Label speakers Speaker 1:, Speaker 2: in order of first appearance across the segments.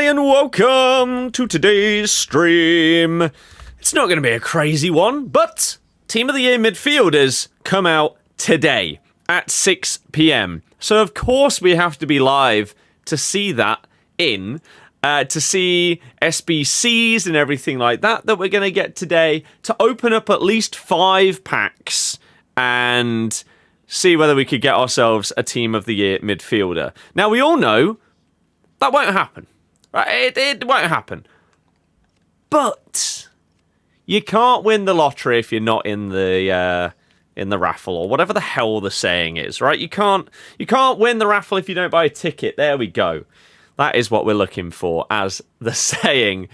Speaker 1: everybody, and welcome to today's stream. It's not going to be a crazy one, but Team of the Year midfielders come out today at 6 p.m. So, of course, we have to be live to see that to see SBCs and everything like that we're going to get today, to open up at least 5 packs and see whether we could get ourselves a Team of the Year midfielder. Now, we all know that won't happen. Right? It won't happen. But you can't win the lottery if you're not in the raffle, or whatever the hell the saying is, right? You can't win the raffle if you don't buy a ticket. There we go. That is what we're looking for as the saying.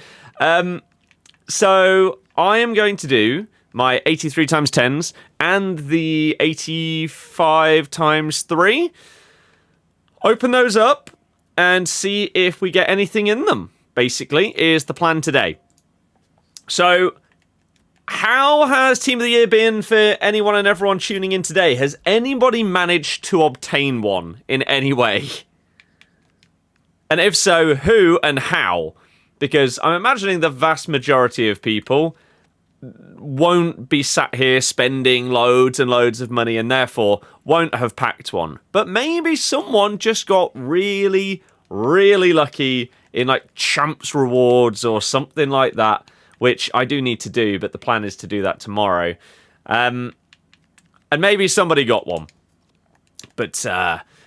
Speaker 1: So I am going to do my 83 times 10s and the 85 times 3. Open those up and see if we get anything in them, basically, is the plan today. So, how has Team of the Year been for anyone and everyone tuning in today? Has anybody managed to obtain one in any way? And if so, who and how? Because I'm imagining the vast majority of people won't be sat here spending loads and loads of money and therefore won't have packed one. But maybe someone just got really, really lucky in like Champs rewards or something like that, which I do need to do, but the plan is to do that tomorrow. And maybe somebody got one. But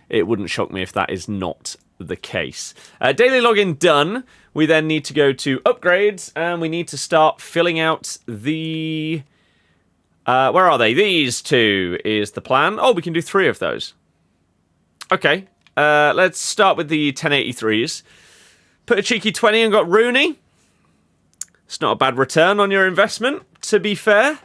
Speaker 1: it wouldn't shock me if that is not the case. Daily login done. We then need to go to upgrades, and we need to start filling out the... where are they? These two is the plan. Oh, we can do 3 of those. Okay. Let's start with the 1083s. Put a cheeky 20 and got Rooney. It's not a bad return on your investment, to be fair.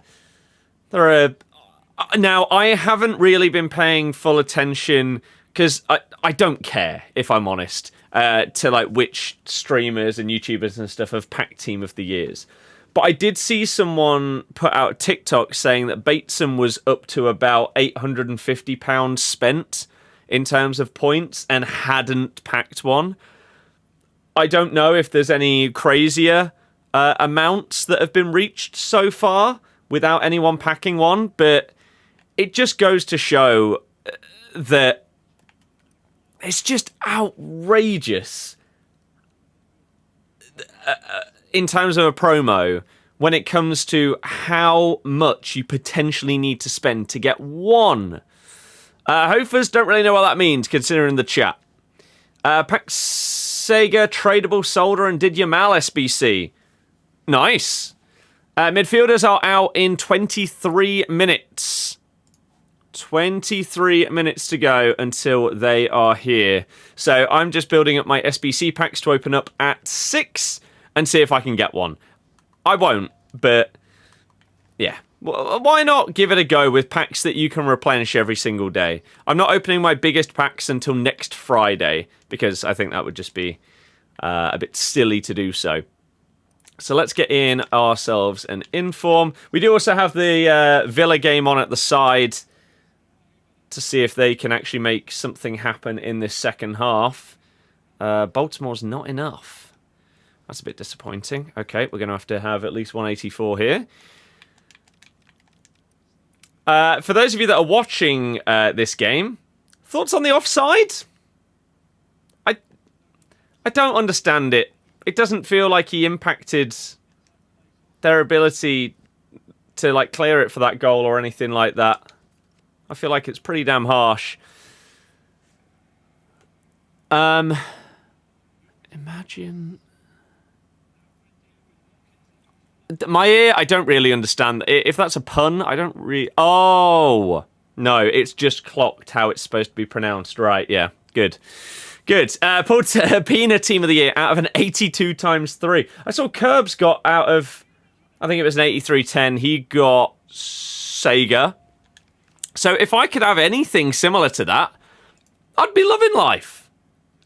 Speaker 1: Now, I haven't really been paying full attention because I don't care, if I'm honest, to like which streamers and YouTubers and stuff have packed Team of the Years. But I did see someone put out a TikTok saying that Bateson was up to about £850 spent in terms of points and hadn't packed one. I don't know if there's any crazier amounts that have been reached so far without anyone packing one, but it just goes to show that it's just outrageous in terms of a promo when it comes to how much you potentially need to spend to get one. Hofers don't really know what that means, considering the chat. Pack Sega, Tradable, Solder, and Did Yamal SBC. Nice. Midfielders are out in 23 minutes. 23 minutes to go until they are here. So I'm just building up my SBC packs to open up at 6 and see if I can get one. I won't, but yeah. Why not give it a go with packs that you can replenish every single day? I'm not opening my biggest packs until next Friday because I think that would just be a bit silly to do so. So let's get in ourselves an inform. We do also have the Villa game on at the side to see if they can actually make something happen in this second half. Baltimore's not enough. That's a bit disappointing. Okay, we're going to have at least 184 here. For those of you that are watching this game, thoughts on the offside? I don't understand it. It doesn't feel like he impacted their ability to like clear it for that goal or anything like that. I feel like it's pretty damn harsh. Imagine... My ear, I don't really understand. If that's a pun, I don't really... Oh! No, it's just clocked how it's supposed to be pronounced. Right, yeah. Good. Good. Pulled Pina Team of the Year out of an 82 times 3. I saw Curbs got out of... I think it was an 83-10. He got Sega. So if I could have anything similar to that, I'd be loving life.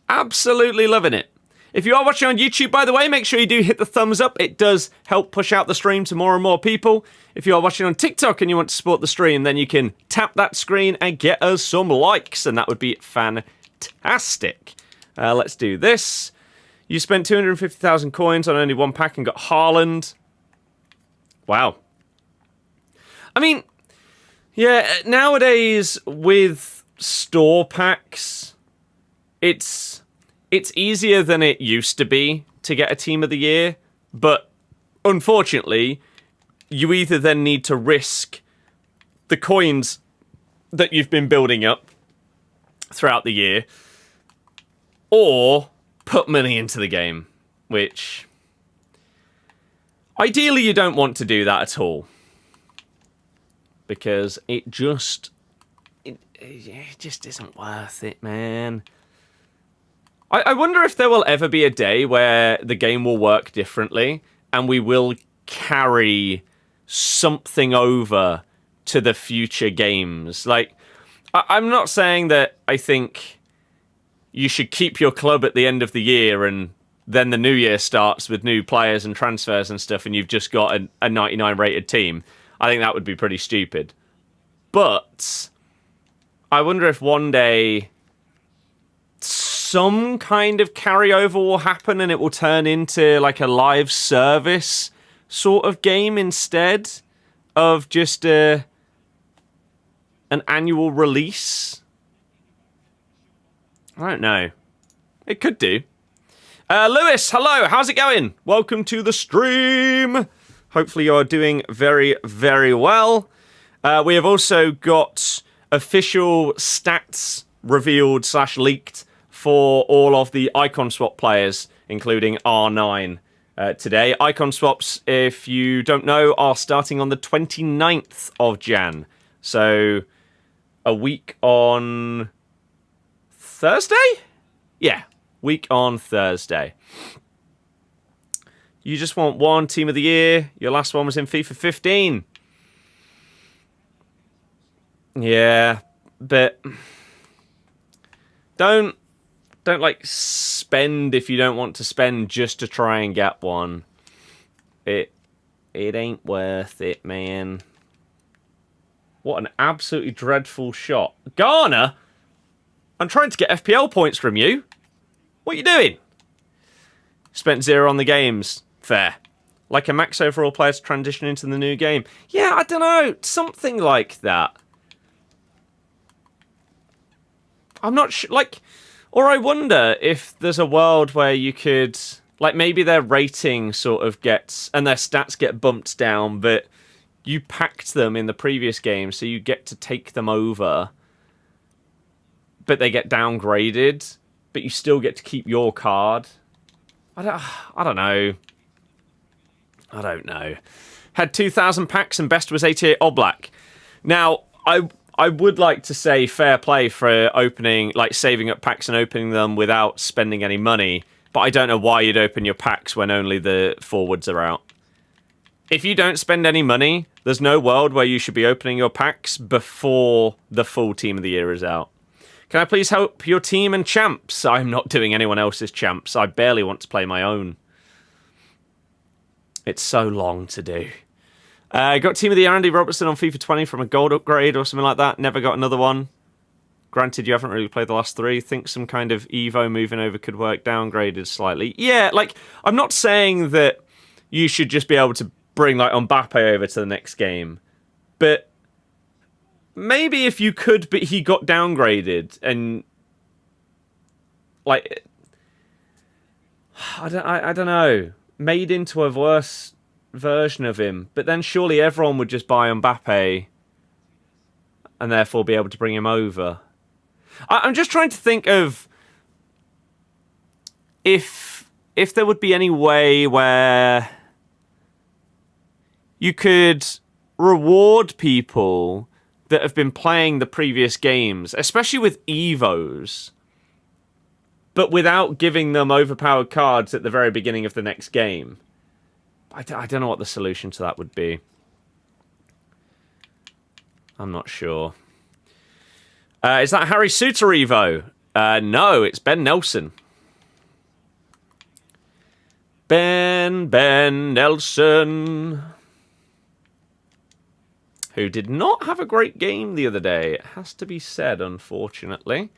Speaker 1: Absolutely loving it. If you are watching on YouTube, by the way, make sure you do hit the thumbs up. It does help push out the stream to more and more people. If you are watching on TikTok and you want to support the stream, then you can tap that screen and get us some likes, and that would be fantastic. Let's do this. You spent 250,000 coins on only one pack and got Haaland. Wow. I mean, yeah, nowadays with store packs, it's easier than it used to be to get a team of the year, but unfortunately, you either then need to risk the coins that you've been building up throughout the year, or put money into the game, which ideally you don't want to do that at all, because it just isn't worth it, man. I wonder if there will ever be a day where the game will work differently and we will carry something over to the future games. Like, I'm not saying that I think you should keep your club at the end of the year and then the new year starts with new players and transfers and stuff and you've just got a 99 rated team. I think that would be pretty stupid. But I wonder if one day some kind of carryover will happen and it will turn into like a live service sort of game instead of just an annual release. I don't know. It could do. Lewis, hello. How's it going? Welcome to the stream. Hopefully you're doing very, very well. We have also got official stats revealed / leaked for all of the icon swap players, including R9 today. Icon swaps, if you don't know, are starting on the 29th of Jan. So a week on Thursday? Yeah, week on Thursday. You just want one team of the year. Your last one was in FIFA 15. Yeah, but don't like spend if you don't want to spend just to try and get one. It ain't worth it, man. What an absolutely dreadful shot. Garner, I'm trying to get FPL points from you. What are you doing? Spent 0 on the games. Fair. Like a max overall player to transition into the new game. Yeah, I don't know. Something like that. I'm not sure. Like, or I wonder if there's a world where you could, like, maybe their rating sort of gets, and their stats get bumped down, but you packed them in the previous game, so you get to take them over, but they get downgraded, but you still get to keep your card. I don't know. I don't know. Had 2,000 packs and best was 88 Oblak. Now, I would like to say fair play for opening, like saving up packs and opening them without spending any money, but I don't know why you'd open your packs when only the forwards are out. If you don't spend any money, there's no world where you should be opening your packs before the full team of the year is out. Can I please help your team and champs? I'm not doing anyone else's champs. I barely want to play my own. It's so long to do. Got team of the year Andy Robertson on FIFA 20 from a gold upgrade or something like that. Never got another one. Granted, you haven't really played the last 3. Think some kind of Evo moving over could work. Downgraded slightly. Yeah, like, I'm not saying that you should just be able to bring, like, Mbappe over to the next game. But maybe if you could, but he got downgraded and, like, I don't know. Made into a worse version of him, but then surely everyone would just buy Mbappe and therefore be able to bring him over. I'm just trying to think of if there would be any way where you could reward people that have been playing the previous games, especially with Evos, but without giving them overpowered cards at the very beginning of the next game. I don't know what the solution to that would be. I'm not sure. Is that Harry Suter Evo? No, it's Ben Nelson. Ben Nelson. Who did not have a great game the other day. It has to be said, unfortunately.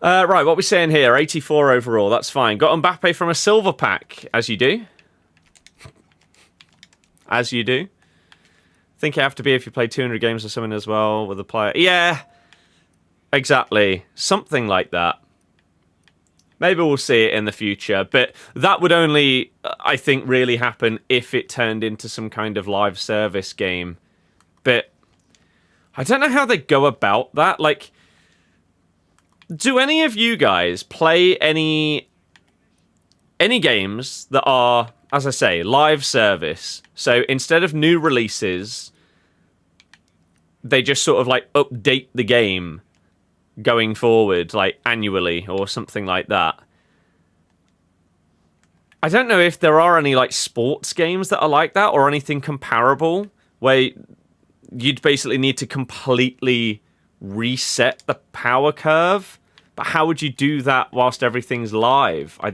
Speaker 1: Right, what are we saying here? 84 overall, that's fine. Got Mbappe from a silver pack, as you do. As you do. Think you have to be if you play 200 games or something as well with a player. Yeah, exactly. Something like that. Maybe we'll see it in the future, but that would only, I think, really happen if it turned into some kind of live service game. But I don't know how they go about that. Like, do any of you guys play any games that are, as I say, live service? So instead of new releases, they just sort of like update the game going forward, like annually or something like that. I don't know if there are any like sports games that are like that or anything comparable where you'd basically need to completely reset the power curve. But how would you do that whilst everything's live? I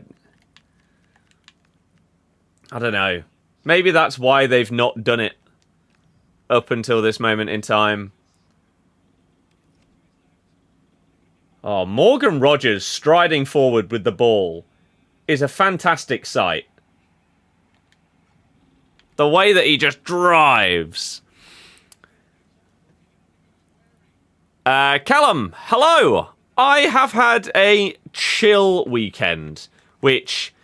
Speaker 1: don't know. Maybe that's why they've not done it up until this moment in time. Oh, Morgan Rogers striding forward with the ball is a fantastic sight. The way that he just drives. Callum, hello. I have had a chill weekend, which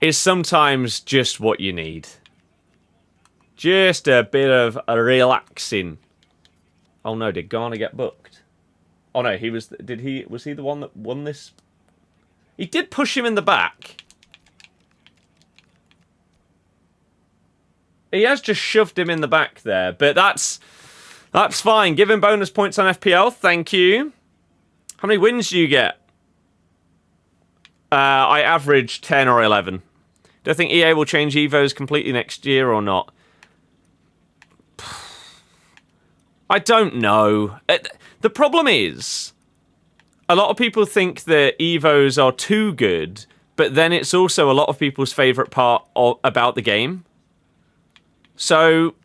Speaker 1: is sometimes just what you need. Just a bit of a relaxing. Oh no, did Garner get booked? Oh no, was he the one that won this? He did push him in the back. He has just shoved him in the back there, but that's fine. Give him bonus points on FPL, thank you. How many wins do you get? I average 10 or 11. Do I think EA will change Evos completely next year or not? I don't know. The problem is, a lot of people think that Evos are too good, but then it's also a lot of people's favourite part about the game. So,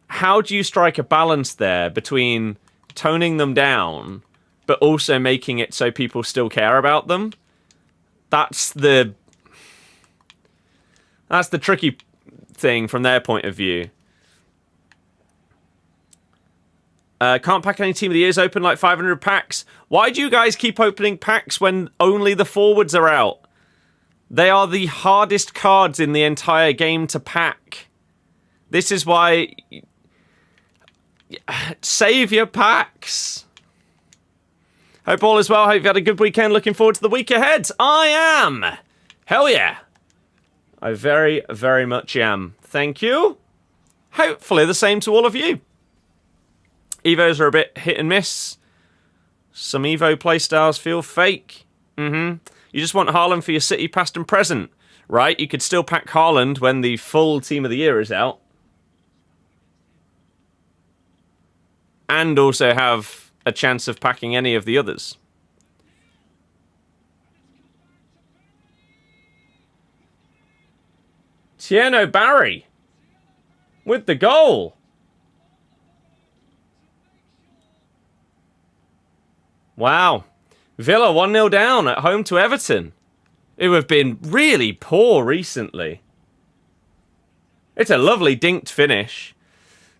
Speaker 1: how do you strike a balance there between toning them down, but also making it so people still care about them? That's the tricky thing from their point of view. Can't pack any Team of the Years open like 500 packs. Why do you guys keep opening packs when only the forwards are out? They are the hardest cards in the entire game to pack. This is why... Save your packs. Hope all is well. Hope you've had a good weekend. Looking forward to the week ahead. I am. Hell yeah. I very, very much am. Thank you. Hopefully the same to all of you. Evos are a bit hit and miss. Some Evo playstyles feel fake. You just want Haaland for your City past and present. Right, you could still pack Haaland when the full Team of the Year is out. And also have a chance of packing any of the others. Tierno Barry with the goal. Wow. Villa 1-0 down at home to Everton. Who have been really poor recently. It's a lovely dinked finish.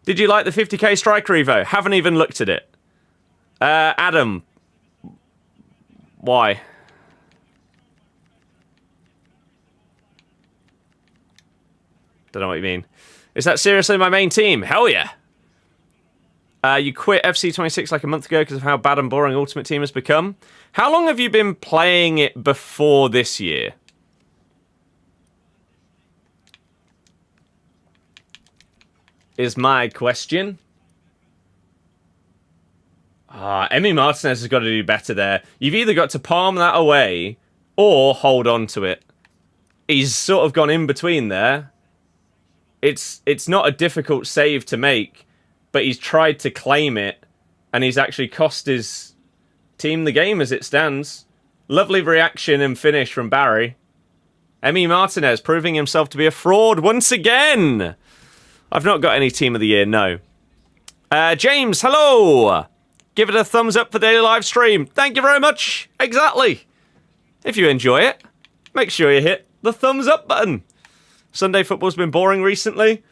Speaker 1: Did you like the 50k striker Evo? Haven't even looked at it. Adam. Why? Don't know what you mean. Is that seriously my main team? Hell yeah. You quit FC26 like a month ago because of how bad and boring Ultimate Team has become. How long have you been playing it before this year? Is my question. Emi Martinez has got to do better there. You've either got to palm that away or hold on to it. He's sort of gone in between there. It's not a difficult save to make, but he's tried to claim it, and he's actually cost his team the game as it stands. Lovely reaction and finish from Barry. Emi Martinez proving himself to be a fraud once again. I've not got any Team of the Year, no. James, hello. give it a thumbs up for daily live stream. Thank you very much. Exactly. If you enjoy it, make sure you hit the thumbs up button. Sunday football's been boring recently.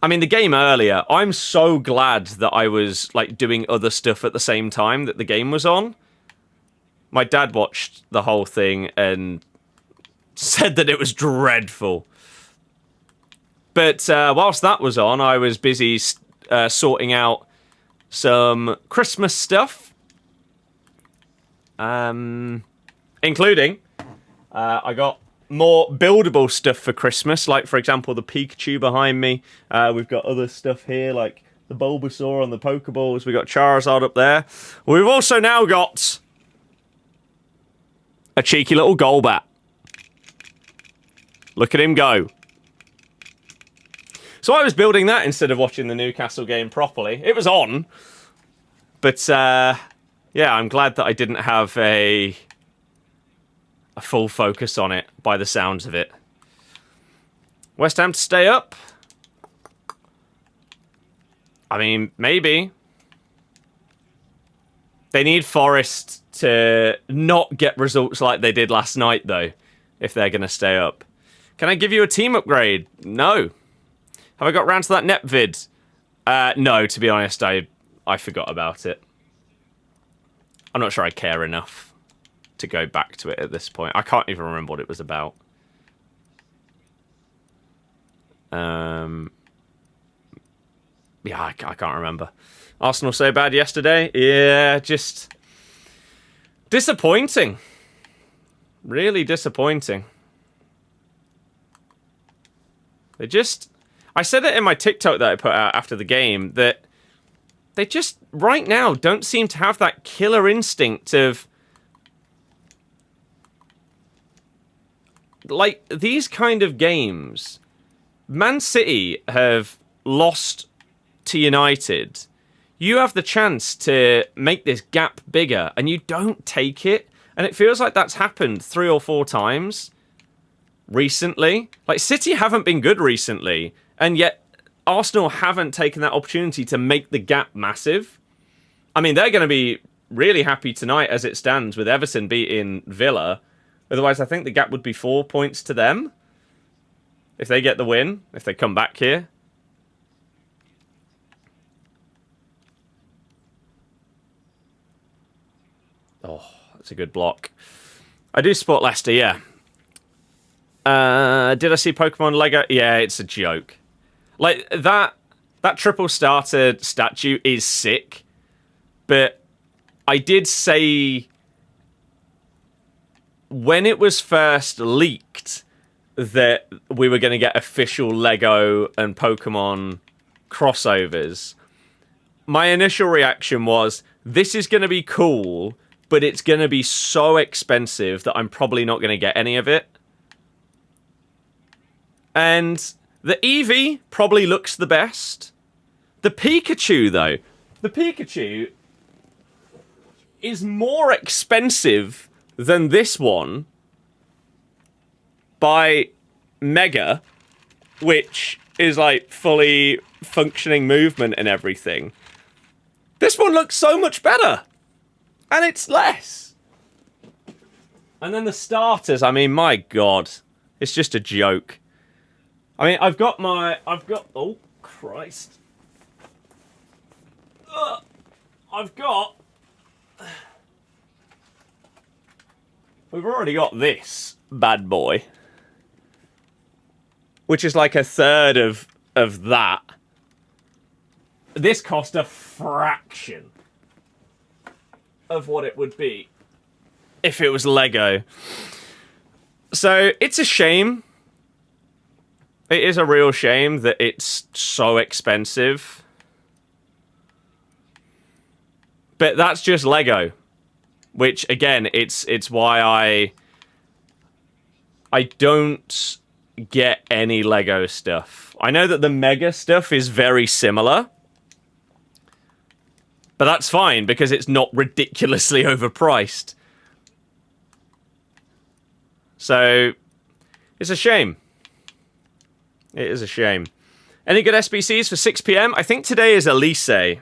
Speaker 1: I mean, the game earlier, I'm so glad that I was like doing other stuff at the same time that the game was on. My dad watched the whole thing and said that it was dreadful. But whilst that was on, I was busy sorting out some Christmas stuff. Including, I got more buildable stuff for Christmas, like, for example, the Pikachu behind me. We've got other stuff here, like the Bulbasaur and the Pokeballs. We've got Charizard up there. We've also now got a cheeky little Golbat. Look at him go. So I was building that instead of watching the Newcastle game properly. It was on. But, yeah, I'm glad that I didn't have a full focus on it by the sounds of it. West Ham to stay up? I mean, maybe. They need Forest to not get results like they did last night, though, if they're going to stay up. Can I give you a team upgrade? No. Have I got round to that net vid? No, to be honest, I forgot about it. I'm not sure I care enough to go back to it at this point. I can't even remember what it was about. Yeah, I can't remember. Arsenal so bad yesterday? Yeah, just disappointing. Really disappointing. I said it in my TikTok that I put out after the game, that they just, right now, don't seem to have that killer instinct of, like, these kind of games. Man City have lost to United. You have the chance to make this gap bigger, and you don't take it. And it feels like that's happened 3 or 4 times recently. Like, City haven't been good recently, and yet Arsenal haven't taken that opportunity to make the gap massive. I mean, they're going to be really happy tonight as it stands with Everton beating Villa. Otherwise, I think the gap would be 4 points to them if they get the win, if they come back here. Oh, that's a good block. I do support Leicester, yeah. Did I see Pokemon Lego? Yeah, it's a joke. Like, that triple starter statue is sick. But I did say when it was first leaked that we were going to get official Lego and Pokemon crossovers, my initial reaction was, this is going to be cool, but it's going to be so expensive that I'm probably not going to get any of it. And the Eevee probably looks the best. The Pikachu, though. The Pikachu is more expensive than this one by Mega, which is like fully functioning movement and everything. This one looks so much better. And it's less. And then the starters, I mean, my God. It's just a joke. I mean, oh, Christ. We've already got this bad boy, which is like a third of that. This cost a fraction of what it would be if it was Lego. So it's a shame. It is a real shame that it's so expensive. But that's just Lego. Which, again, it's why I don't get any Lego stuff. I know that the Mega stuff is very similar. But that's fine, because it's not ridiculously overpriced. So, it's a shame. It is a shame. Any good SBCs for 6 PM? I think today is Elise.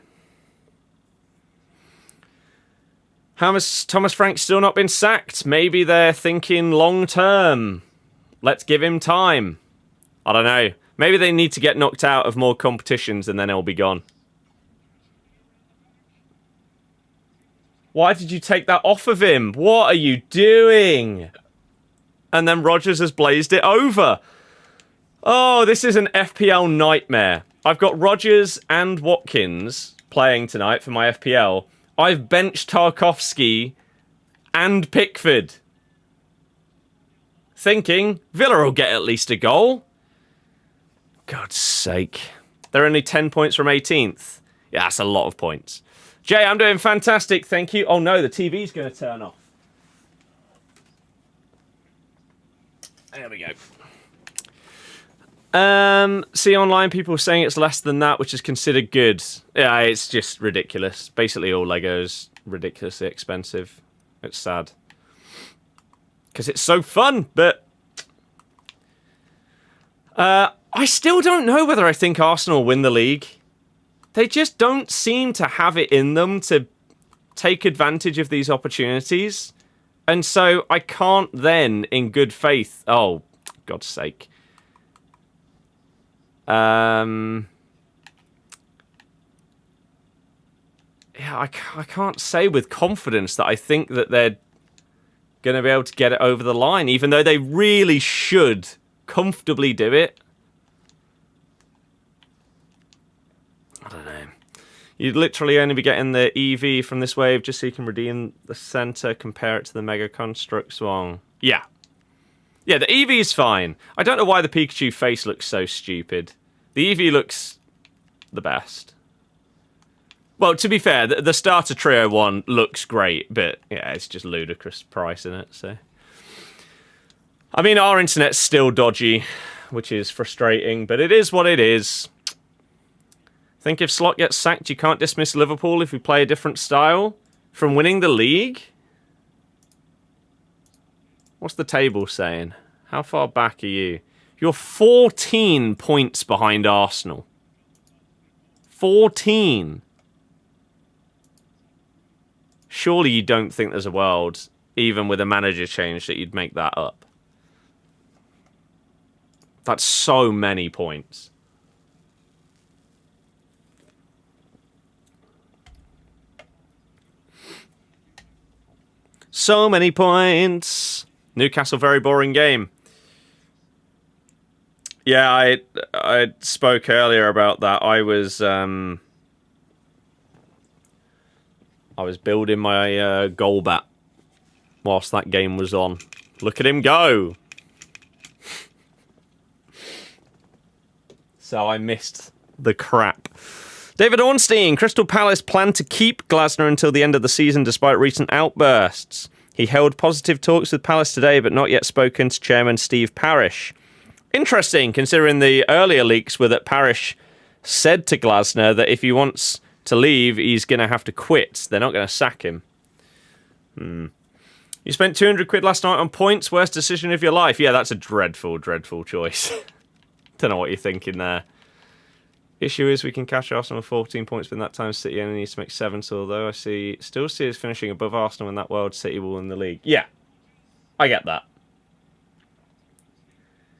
Speaker 1: How has Thomas Frank still not been sacked? Maybe they're thinking long term. Let's give him time. I don't know. Maybe they need to get knocked out of more competitions and then he'll be gone. Why did you take that off of him? What are you doing? And then Rodgers has blazed it over. Oh, this is an FPL nightmare. I've got Rodgers and Watkins playing tonight for my FPL. I've benched Tarkowski and Pickford. Thinking Villa will get at least a goal. God's sake. They're only 10 points from 18th. Yeah, that's a lot of points. Jay, I'm doing fantastic, thank you. Oh no, the TV's going to turn off. There we go. See online people saying it's less than that, which is considered good. Yeah, it's just ridiculous. Basically all Legos ridiculously expensive. It's sad. Because it's so fun, but... I still don't know whether I think Arsenal win the league. They just don't seem to have it in them to take advantage of these opportunities. And so I can't then, in good faith... Oh, God's sake. Yeah, I can't say with confidence that I think that they're going to be able to get it over the line, even though they really should comfortably do it. I don't know. You'd literally only be getting the EV from this wave just so you can redeem the center, compare it to the Mega Constructs one. Yeah. Yeah, the EV is fine. I don't know why the Pikachu face looks so stupid. The EV looks the best. Well, to be fair, the starter trio one looks great, but yeah, it's just ludicrous price in it, so. I mean, our internet's still dodgy, which is frustrating, but it is what it is. Think if Slot gets sacked, you can't dismiss Liverpool if we play a different style from winning the league? What's the table saying? How far back are you? You're 14 points behind Arsenal. 14. Surely you don't think there's a world, even with a manager change, that you'd make that up. That's so many points. So many points. Newcastle, very boring game. Yeah, I spoke earlier about that. I was building my goal bat whilst that game was on. Look at him go. So I missed the crap. David Ornstein, Crystal Palace plan to keep Glasner until the end of the season despite recent outbursts. He held positive talks with Palace today, but not yet spoken to Chairman Steve Parish. Interesting, considering the earlier leaks were that Parish said to Glasner that if he wants to leave, he's going to have to quit. They're not going to sack him. You spent 200 quid last night on points. Worst decision of your life. Yeah, that's a dreadful, dreadful choice. Don't know what you're thinking there. Issue is we can catch Arsenal with 14 points, but in that time City only needs to make 7. So although I still see us finishing above Arsenal in that world, City will win the league. Yeah, I get that.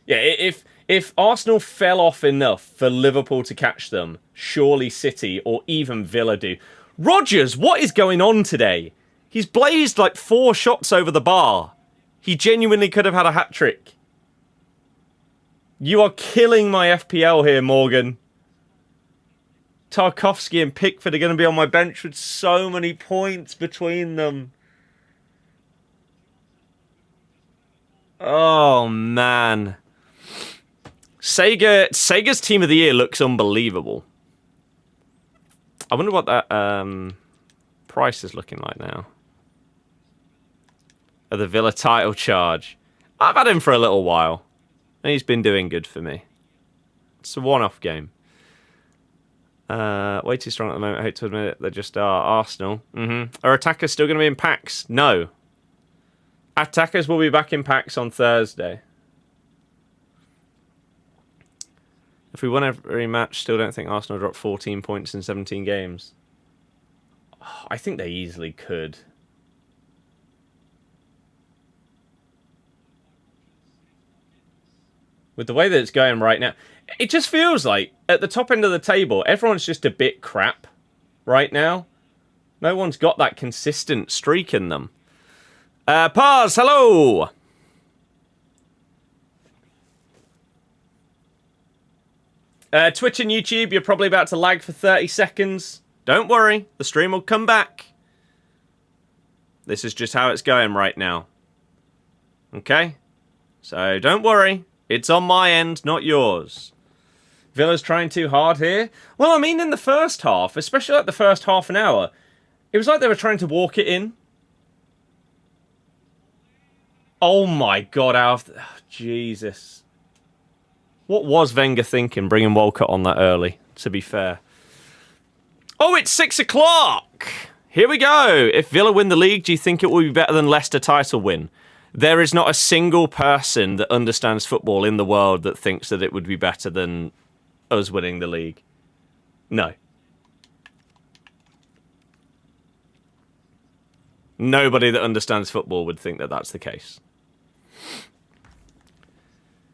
Speaker 1: Yeah, if Arsenal fell off enough for Liverpool to catch them, surely City or even Villa do. Rodgers, what is going on today? He's blazed like 4 shots over the bar. He genuinely could have had a hat-trick. You are killing my FPL here, Morgan. Tarkowski and Pickford are going to be on my bench with so many points between them. Oh, man. Sega's Team of the Year looks unbelievable. I wonder what that price is looking like now. Of the Villa title charge. I've had him for a little while. And he's been doing good for me. It's a one-off game. Way too strong at the moment. I hate to admit it. They just are. Arsenal. Are attackers still going to be in packs? No. Attackers will be back in packs on Thursday. If we won every match, still don't think Arsenal dropped 14 points in 17 games. I think they easily could. With the way that it's going right now, it just feels like at the top end of the table, everyone's just a bit crap right now. No one's got that consistent streak in them. Pars, hello! Twitch and YouTube, you're probably about to lag for 30 seconds. Don't worry, the stream will come back. This is just how it's going right now. Okay? So don't worry. It's on my end, not yours. Villa's trying too hard here. Well, I mean, in the first half, especially like the first half an hour, it was like they were trying to walk it in. Oh my God, Alf. Oh, Jesus. What was Wenger thinking, bringing Walcott on that early, to be fair? Oh, it's 6 o'clock! Here we go. If Villa win the league, do you think it will be better than Leicester title win? There is not a single person that understands football in the world that thinks that it would be better than us winning the league. No. Nobody that understands football would think that that's the case.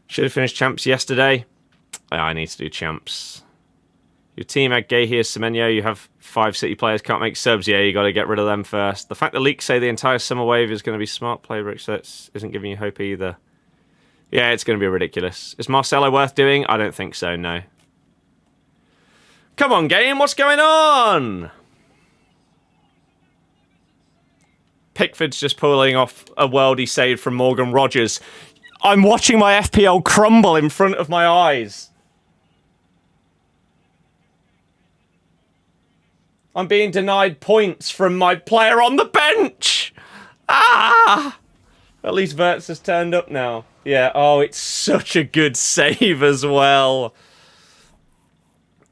Speaker 1: Should have finished champs yesterday. I need to do champs. Your team had Gahey, Semenyo. You have 5 City players. Can't make subs. Yeah, you got to get rid of them first. The fact that leaks say the entire summer wave is going to be smart playbooks, that isn't giving you hope either. Yeah, it's going to be ridiculous. Is Marcelo worth doing? I don't think so, no. Come on, game. What's going on? Pickford's just pulling off a worldie save from Morgan Rogers. I'm watching my FPL crumble in front of my eyes. I'm being denied points from my player on the bench. Ah! At least Verts has turned up now. Yeah, oh, it's such a good save as well.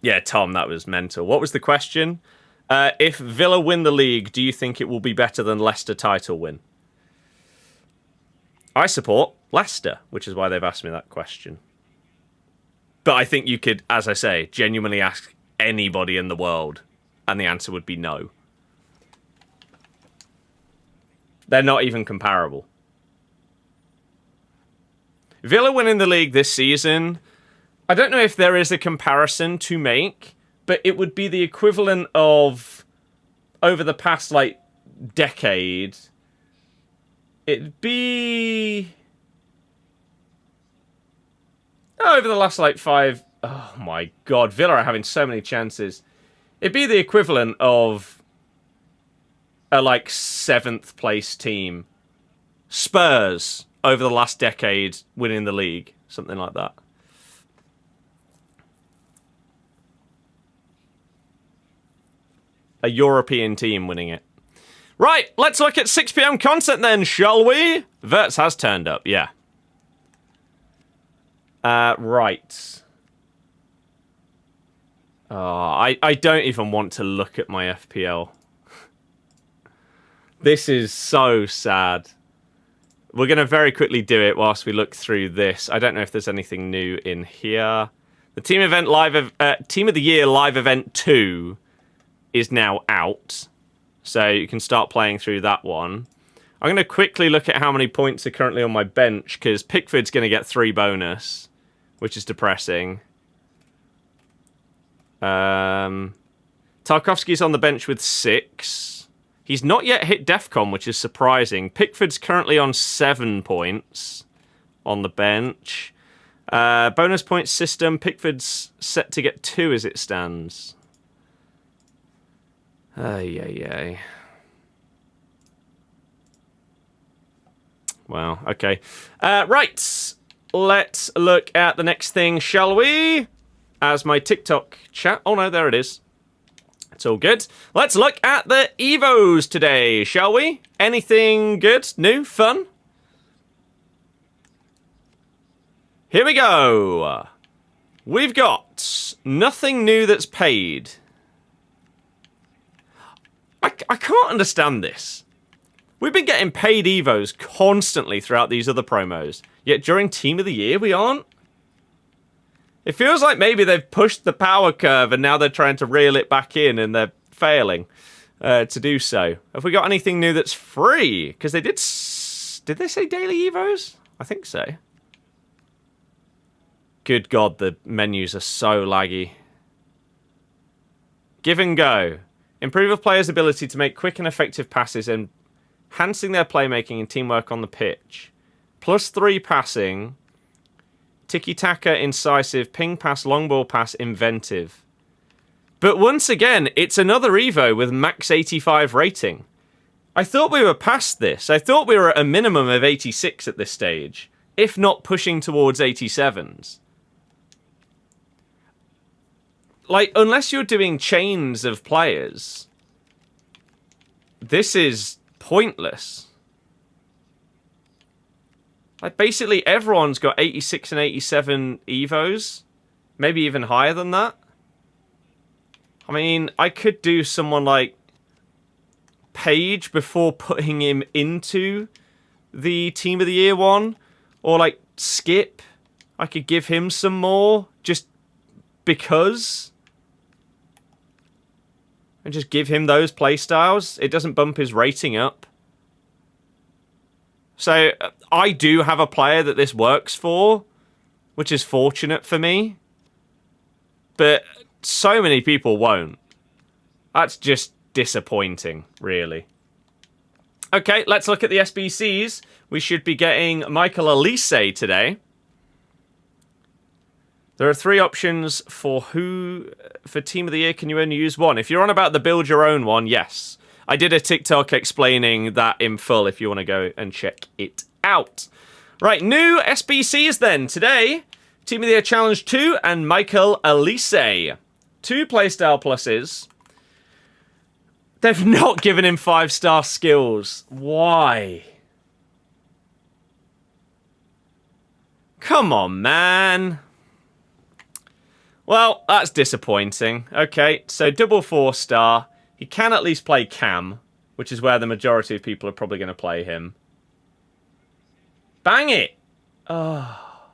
Speaker 1: Yeah, Tom, that was mental. What was the question? If Villa win the league, do you think it will be better than Leicester title win? I support Leicester, which is why they've asked me that question. But I think you could, as I say, genuinely ask anybody in the world, and the answer would be no. They're not even comparable. Villa winning the league this season, I don't know if there is a comparison to make, but it would be the equivalent of, over the past, like, decade, it'd be... over the last, like, 5... Oh, my God. Villa are having so many chances. It'd be the equivalent of a, like, 7th place team. Spurs, over the last decade, winning the league. Something like that. A European team winning it. Right, let's look at 6 PM content then, shall we? Verts has turned up, yeah. Right. Oh, I don't even want to look at my FPL. This is so sad. We're going to very quickly do it whilst we look through this. I don't know if there's anything new in here. The Team of the Year live event 2 is now out. So you can start playing through that one. I'm going to quickly look at how many points are currently on my bench, because Pickford's going to get 3 bonus, which is depressing. Tarkovsky's on the bench with 6. He's not yet hit DEFCON, which is surprising. Pickford's currently on 7 points on the bench. Bonus point system, Pickford's set to get 2 as it stands. Ay. Wow, okay. Right, let's look at the next thing, shall we? As my TikTok chat... Oh no, there it is. It's all good. Let's look at the Evos today, shall we? Anything good, new, fun? Here we go. We've got nothing new that's paid. I can't understand this. We've been getting paid Evos constantly throughout these other promos, yet during Team of the Year we aren't. It feels like maybe they've pushed the power curve and now they're trying to reel it back in and they're failing to do so. Have we got anything new that's free? Because they did they say daily Evos? I think so. Good God, the menus are so laggy. Give and go. Improve a player's ability to make quick and effective passes and enhancing their playmaking and teamwork on the pitch. +3 passing. Tiki-taka, incisive, ping pass, long ball pass, inventive. But once again, it's another Evo with max 85 rating. I thought we were past this. I thought we were at a minimum of 86 at this stage, if not pushing towards 87s. Like, unless you're doing chains of players, this is pointless. Like, basically everyone's got 86 and 87 Evos. Maybe even higher than that. I mean, I could do someone like Page before putting him into the Team of the Year one. Or like Skip. I could give him some more. Just because. And just give him those playstyles. It doesn't bump his rating up. So, I do have a player that this works for, which is fortunate for me. But so many people won't. That's just disappointing, really. Okay, let's look at the SBCs. We should be getting Michael Elise today. There are 3 options for Team of the Year. Can you only use one? If you're on about the build your own one, yes. I did a TikTok explaining that in full if you want to go and check it out. Right, new SBCs then. Today, Team of the Year Challenge 2 and Michael Elise. 2 playstyle pluses. They've not given him 5-star skills. Why? Come on, man. Well, that's disappointing. Okay, so double 4-star. He can at least play Cam, which is where the majority of people are probably going to play him. Bang it! Oh.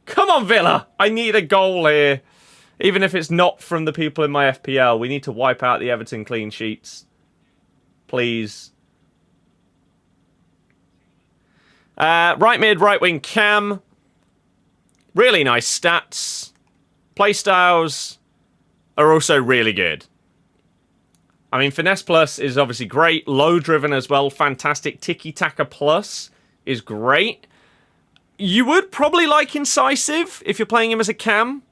Speaker 1: Come on, Villa! I need a goal here. Even if it's not from the people in my FPL, we need to wipe out the Everton clean sheets. Please. Right mid, right wing Cam. Really nice stats. Playstyles are also really good. I mean, Finesse Plus is obviously great. Low driven as well. Fantastic. Tiki-taka Plus is great. You would probably like Incisive if you're playing him as a cam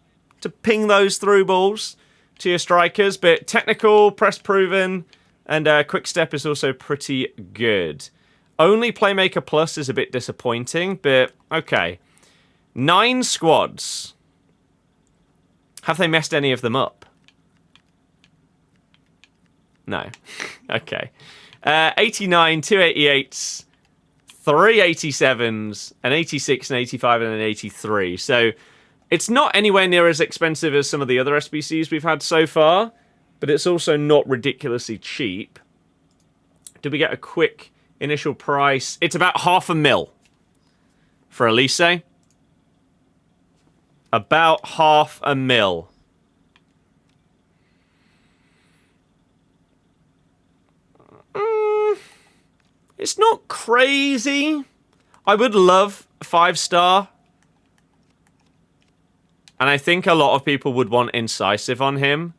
Speaker 1: to ping those through balls to your strikers. But technical, press proven, and quick step is also pretty good. Only Playmaker Plus is a bit disappointing, but okay. 9 squads. Have they messed any of them up? No. Okay. 89, 288s, 387s, an 86, an 85, and an 83. So it's not anywhere near as expensive as some of the other SBCs we've had so far, but it's also not ridiculously cheap. Did we get a quick initial price? It's about $500,000 for Elise. About $500,000. It's not crazy. I would love a 5-star. And I think a lot of people would want Incisive on him.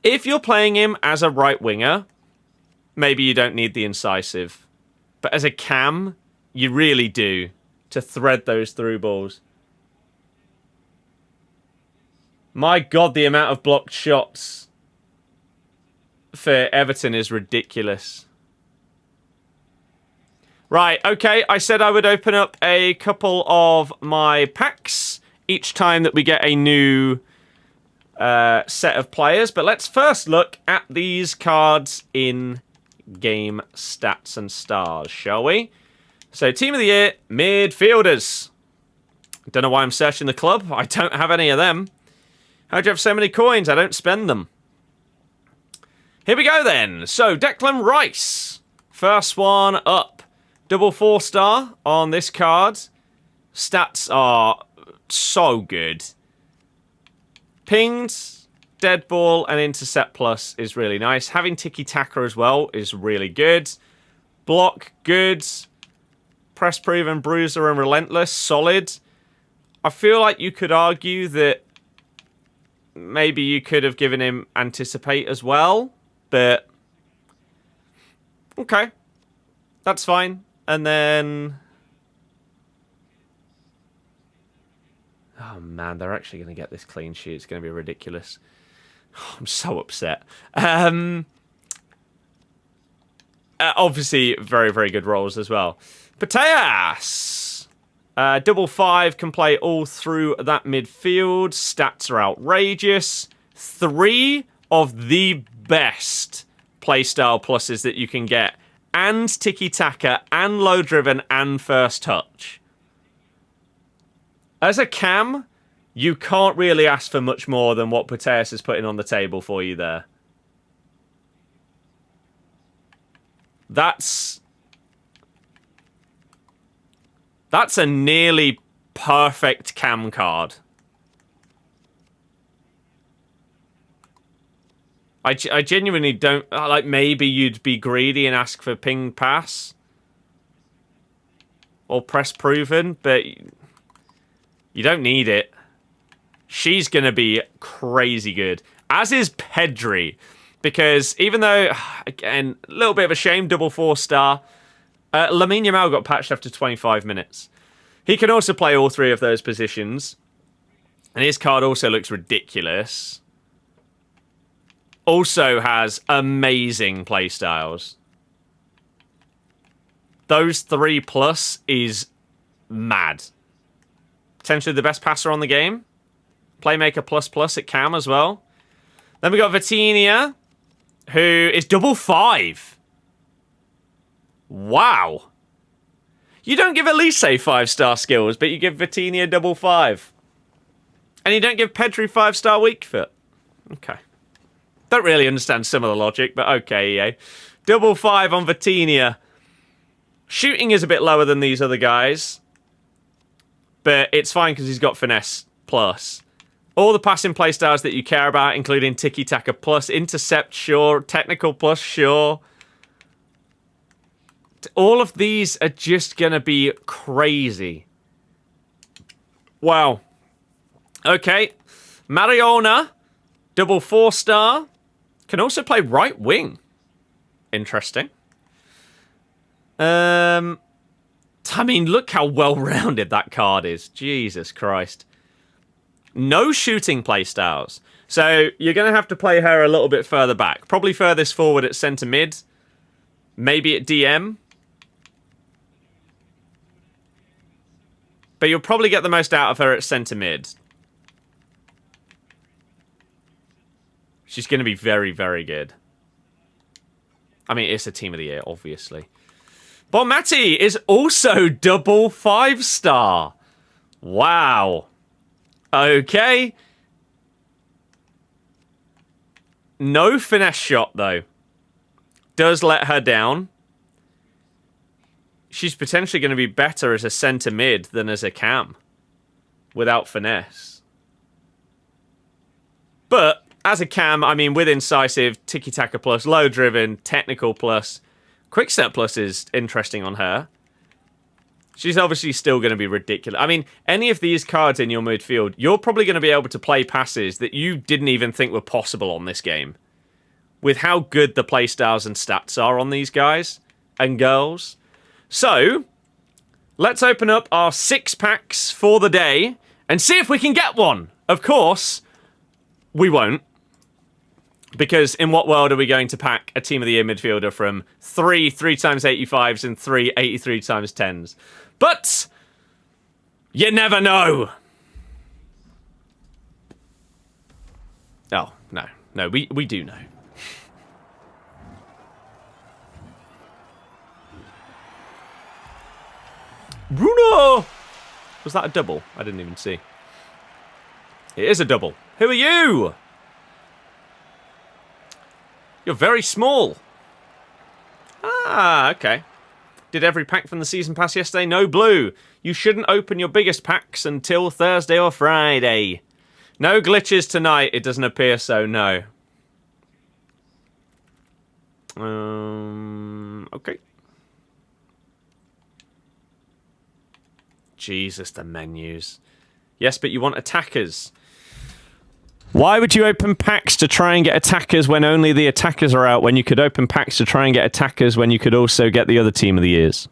Speaker 1: If you're playing him as a right winger, maybe you don't need the Incisive. But as a cam, you really do, to thread those through balls. My God, the amount of blocked shots for Everton is ridiculous. Right, okay, I said I would open up a couple of my packs each time that we get a new set of players. But let's first look at these cards in game stats and stars, shall we? So, Team of the Year, Midfielders. Don't know why I'm searching the club. I don't have any of them. How'd you have so many coins? I don't spend them. Here we go then. So, Declan Rice. First one up. Double 4-star on this card. Stats are so good. Pinged, dead ball, and intercept plus is really nice. Having tiki-taka as well is really good. Block, good. Press proven, bruiser, and relentless, solid. I feel like you could argue that maybe you could have given him anticipate as well, but okay, that's fine. And then, oh man, they're actually going to get this clean sheet. It's going to be ridiculous. I'm so upset. Obviously, very, very good rolls as well. Pateas! Double 5 can play all through that midfield. Stats are outrageous. 3 of the best playstyle pluses that you can get. And tiki-taka, and low-driven, and first touch. As a cam, you can't really ask for much more than what Pateas is putting on the table for you there. That's a nearly perfect cam card. I genuinely don't... Like, maybe you'd be greedy and ask for ping pass. Or press proven, but you don't need it. She's going to be crazy good. As is Pedri. Because even though, again, a little bit of a shame, double 4-star, Lamine Yamal got patched after 25 minutes. He can also play all 3 of those positions. And his card also looks ridiculous. Also has amazing playstyles. Those 3 plus is mad. Potentially the best passer on the game. Playmaker plus at cam as well. Then we got Vitinha, who is double 5. Wow. You don't give Elise 5-star skills, but you give Vitinha double 5. And you don't give Pedri 5-star weak foot. Okay. Don't really understand some of the logic, but okay, EA. Double 5 on Vitinha. Shooting is a bit lower than these other guys. But it's fine because he's got finesse plus. All the passing playstyles that you care about, including tiki-taka plus, intercept, sure, technical plus, sure. All of these are just going to be crazy. Wow. Okay. Mariona, double 4-star, can also play right wing. Interesting. I mean, look how well-rounded that card is. Jesus Christ. No shooting playstyles. So you're going to have to play her a little bit further back. Probably furthest forward at centre mid. Maybe at DM. But you'll probably get the most out of her at centre mid. She's going to be very, very good. I mean, it's a team of the year, obviously. Bonmati is also double 5-star. Wow. Okay. No finesse shot, though. Does let her down. She's potentially going to be better as a centre mid than as a cam. Without finesse. But, as a cam, I mean, with incisive, tiki-taka plus, low-driven, technical plus, quick step plus is interesting on her. She's obviously still going to be ridiculous. I mean, any of these cards in your midfield, you're probably going to be able to play passes that you didn't even think were possible on this game. With how good the playstyles and stats are on these guys and girls. So, let's open up our 6 packs for the day and see if we can get one. Of course, we won't. Because in what world are we going to pack a Team of the Year midfielder from 3 3x85s and 3 83x10s? But you never know. Oh, no, we do know. Bruno! Was that a double? I didn't even see. It is a double. Who are you? You're very small. Ah, okay. Did every pack from the season pass yesterday? No blue. You shouldn't open your biggest packs until Thursday or Friday. No glitches tonight. It doesn't appear so, no. Okay. Jesus, the menus. Yes, but you want attackers. Why would you open packs to try and get attackers when only the attackers are out, when you could open packs to try and get attackers when you could also get the other team of the years?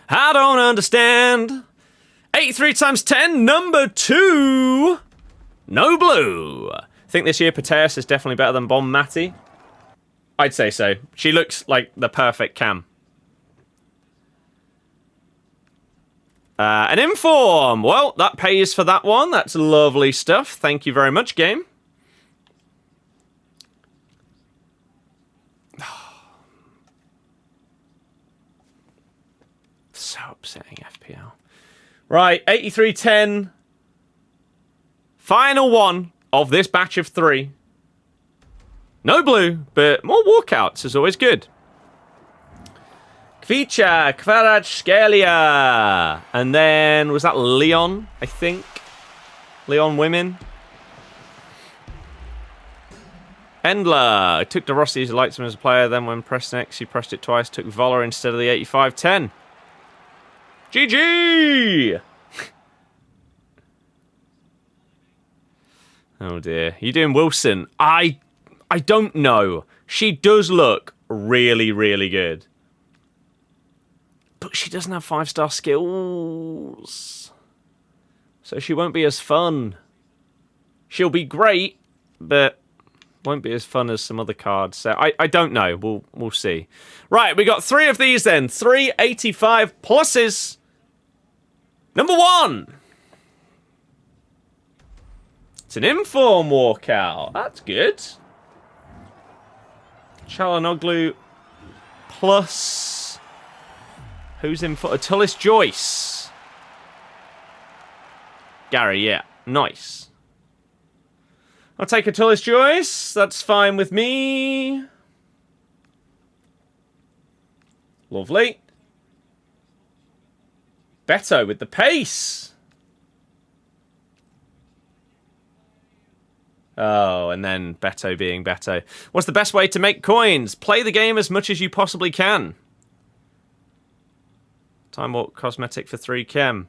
Speaker 1: I don't understand. 83 times 10, number 2. No blue. I think this year Pateas is definitely better than Bon Mati. I'd say so. She looks like the perfect cam. An inform. Well, that pays for that one. That's lovely stuff. Thank you very much, game. So upsetting, FPL. Right, 83-10. Final one of this batch of 3. No blue, but more walkouts is always good. Kvicha, Kvaratskhelia. And then, was that Leon, I think? Leon Women. Endler. I took De Rossi, who liked him as a player. Then when pressed next, he pressed it twice. Took Voller instead of the 85-10. GG! Oh dear. You doing Wilson? I don't know. She does look really, really good. But she doesn't have 5-star skills. So she won't be as fun. She'll be great, but won't be as fun as some other cards. So I don't know. We'll see. Right, we got 3 of these then. 3 85 pluses. Number 1. It's an inform walkout. That's good. Çalhanoğlu plus... Who's in for Tullis Joyce? Gary, yeah. Nice. I'll take a Tullis Joyce. That's fine with me. Lovely. Beto with the pace. Oh, and then Beto being Beto. What's the best way to make coins? Play the game as much as you possibly can. Time Warp cosmetic for 3 chem.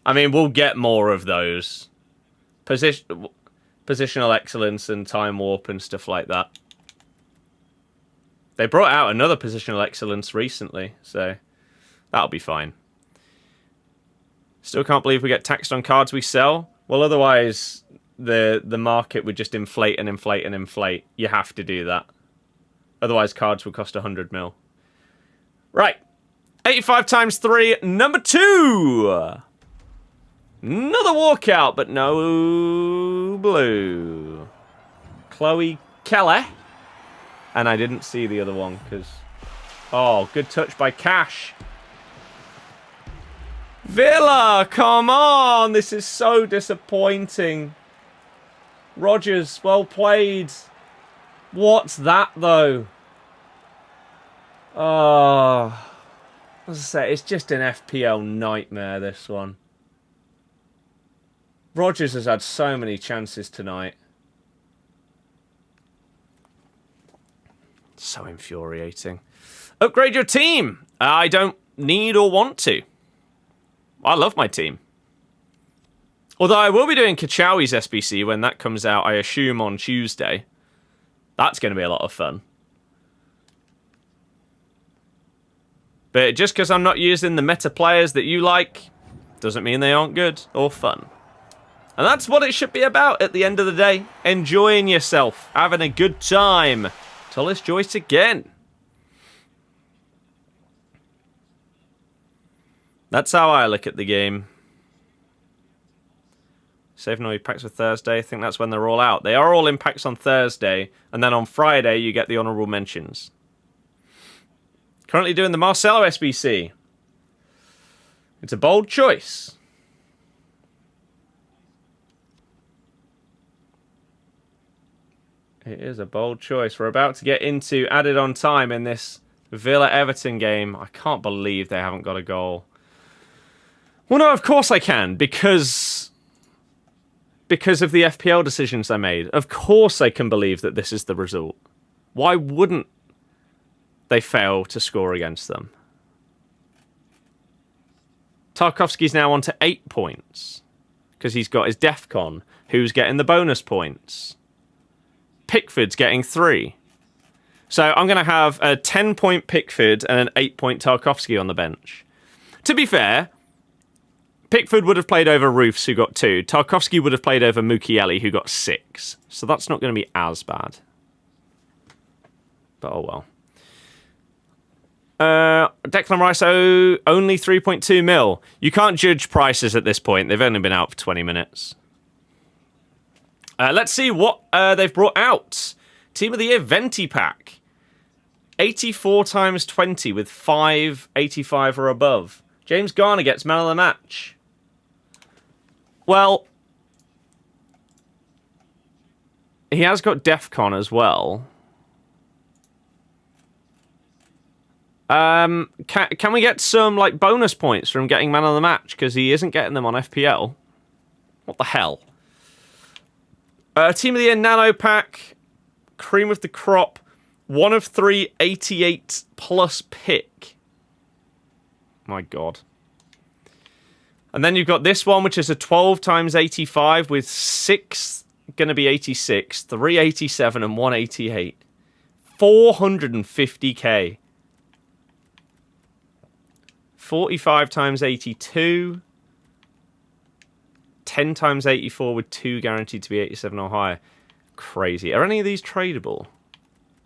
Speaker 1: I mean, we'll get more of those. Positional excellence and time warp and stuff like that. They brought out another positional excellence recently, so that'll be fine. Still can't believe we get taxed on cards we sell. Well, otherwise the market would just inflate and inflate and inflate. You have to do that. Otherwise cards would cost 100 mil. Right. 85 times 3, number 2. Another walkout, but no blue. Chloe Keller. And I didn't see the other one because... Oh, good touch by Cash. Villa, come on. This is so disappointing. Rogers, well played. What's that, though? Oh... As I say, it's just an FPL nightmare, this one. Rogers has had so many chances tonight. So infuriating. Upgrade your team. I don't need or want to. I love my team. Although I will be doing Kachawi's SBC when that comes out, I assume, on Tuesday. That's going to be a lot of fun. But just because I'm not using the meta players that you like, doesn't mean they aren't good or fun. And that's what it should be about at the end of the day. Enjoying yourself, having a good time. Tullis Joyce again. That's how I look at the game. Save no packs for Thursday. I think that's when they're all out. They are all in packs on Thursday. And then on Friday, you get the honourable mentions. Currently doing the Marcelo SBC. It's a bold choice. It is a bold choice. We're about to get into added on time in this Villa-Everton game. I can't believe they haven't got a goal. Well, no, of course I can, because of the FPL decisions I made. Of course I can believe that this is the result. Why wouldn't they fail to score against them. Tarkowski's now on to 8 points because he's got his DEFCON. Who's getting the bonus points? Pickford's getting 3. So I'm going to have a 10-point Pickford and an 8-point Tarkowski on the bench. To be fair, Pickford would have played over Roofs, who got 2. Tarkowski would have played over Mukiele, who got 6. So that's not going to be as bad. But oh well. Declan Rice, only 3.2 mil. You can't judge prices at this point. They've only been out for 20 minutes. Let's see what they've brought out. Team of the Year Venti pack. 84 times 20 with 5 85 or above. James Garner gets man of the match. Well, he has got DEFCON as well. Can we get some like bonus points from getting man of the match? Because he isn't getting them on FPL. What the hell? Team of the Year Nano pack. Cream of the crop. 1 of 3 88 plus pick. My God. And then you've got this one, which is a 12 times 85 with 6 going to be 86, 387 and 188. 450k. 45 times 82. 10 times 84 with 2 guaranteed to be 87 or higher. Crazy. Are any of these tradable?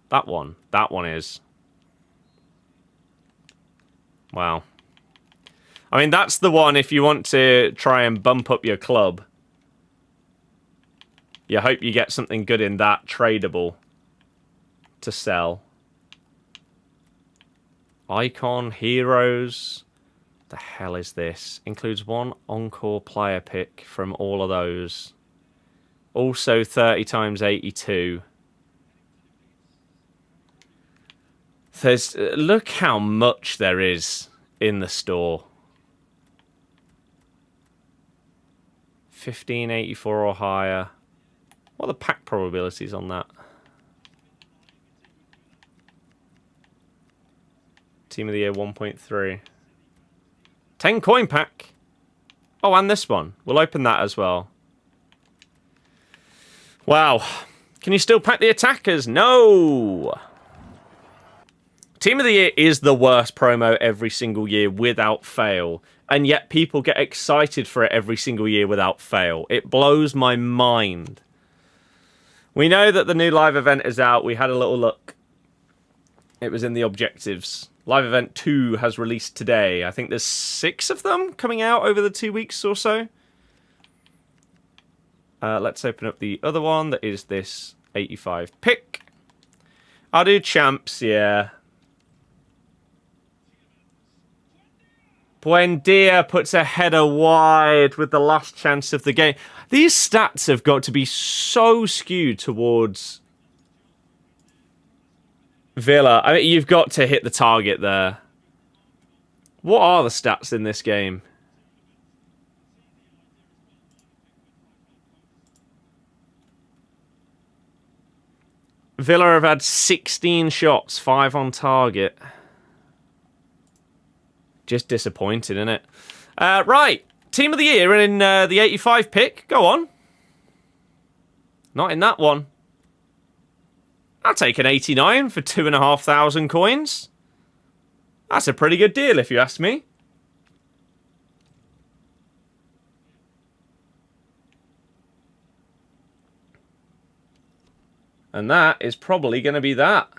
Speaker 1: That one. That one is. Wow. I mean, that's the one if you want to try and bump up your club. You hope you get something good in that tradable to sell. Icon, Heroes. The hell is this? Includes 1 encore player pick from all of those. Also 30 times 82. Look how much there is in the store. 1584 or higher. What are the pack probabilities on that? Team of the Year 1.3. 10 coin pack. Oh, and this one. We'll open that as well. Wow. Can you still pack the attackers? No. Team of the Year is the worst promo every single year without fail. And yet people get excited for it every single year without fail. It blows my mind. We know that the new live event is out. We had a little look. It was in the objectives. Live event 2 has released today. I think there's 6 of them coming out over the 2 weeks or so. Let's open up the other one. That is this 85 pick. I'll do champs, yeah. Buendia puts a header wide with the last chance of the game. These stats have got to be so skewed towards Villa. I mean, you've got to hit the target there. What are the stats in this game? Villa have had 16 shots, 5 on target. Just disappointed, isn't it? Right. Team of the Year in the 85 pick. Go on. Not in that one. I'll take an 89 for 2,500 coins. That's a pretty good deal, if you ask me. And that is probably going to be that.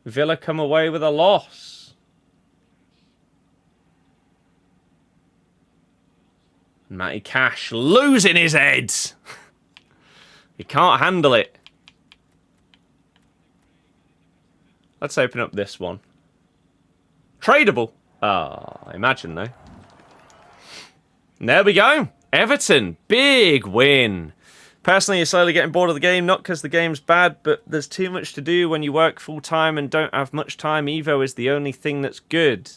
Speaker 1: Villa come away with a loss. Matty Cash losing his head. He can't handle it. Let's open up this one. Tradable. Ah, imagine though. And there we go. Everton. Big win. Personally, you're slowly getting bored of the game. Not because the game's bad, but there's too much to do when you work full time and don't have much time. Evo is the only thing that's good.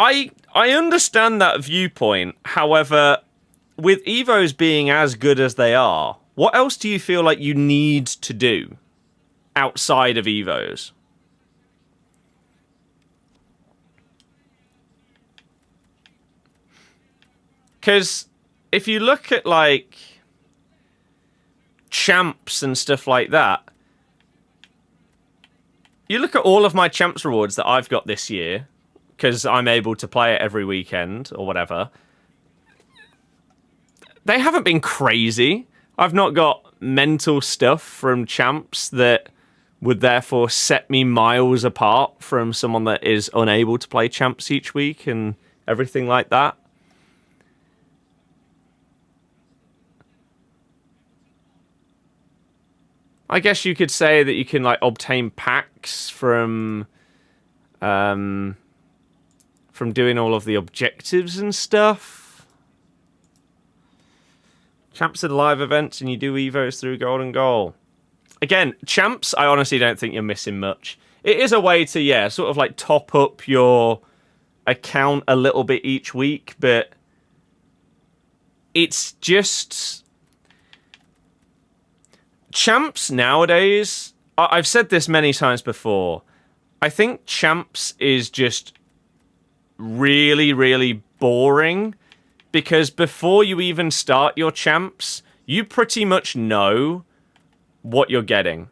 Speaker 1: I understand that viewpoint. However, with Evos being as good as they are, what else do you feel like you need to do outside of Evos? Because if you look at, like, champs and stuff like that, you look at all of my champs rewards that I've got this year, because I'm able to play it every weekend or whatever, they haven't been crazy. I've not got mental stuff from champs that would therefore set me miles apart from someone that is unable to play champs each week and everything like that. I guess you could say that you can, like, obtain packs from doing all of the objectives and stuff. Champs are live events and you do Evos through Golden Goal. Again, champs, I honestly don't think you're missing much. It is a way to, yeah, sort of like top up your account a little bit each week, but it's just... Champs nowadays, I've said this many times before, I think champs is just really, really boring, because before you even start your champs, you pretty much know what you're getting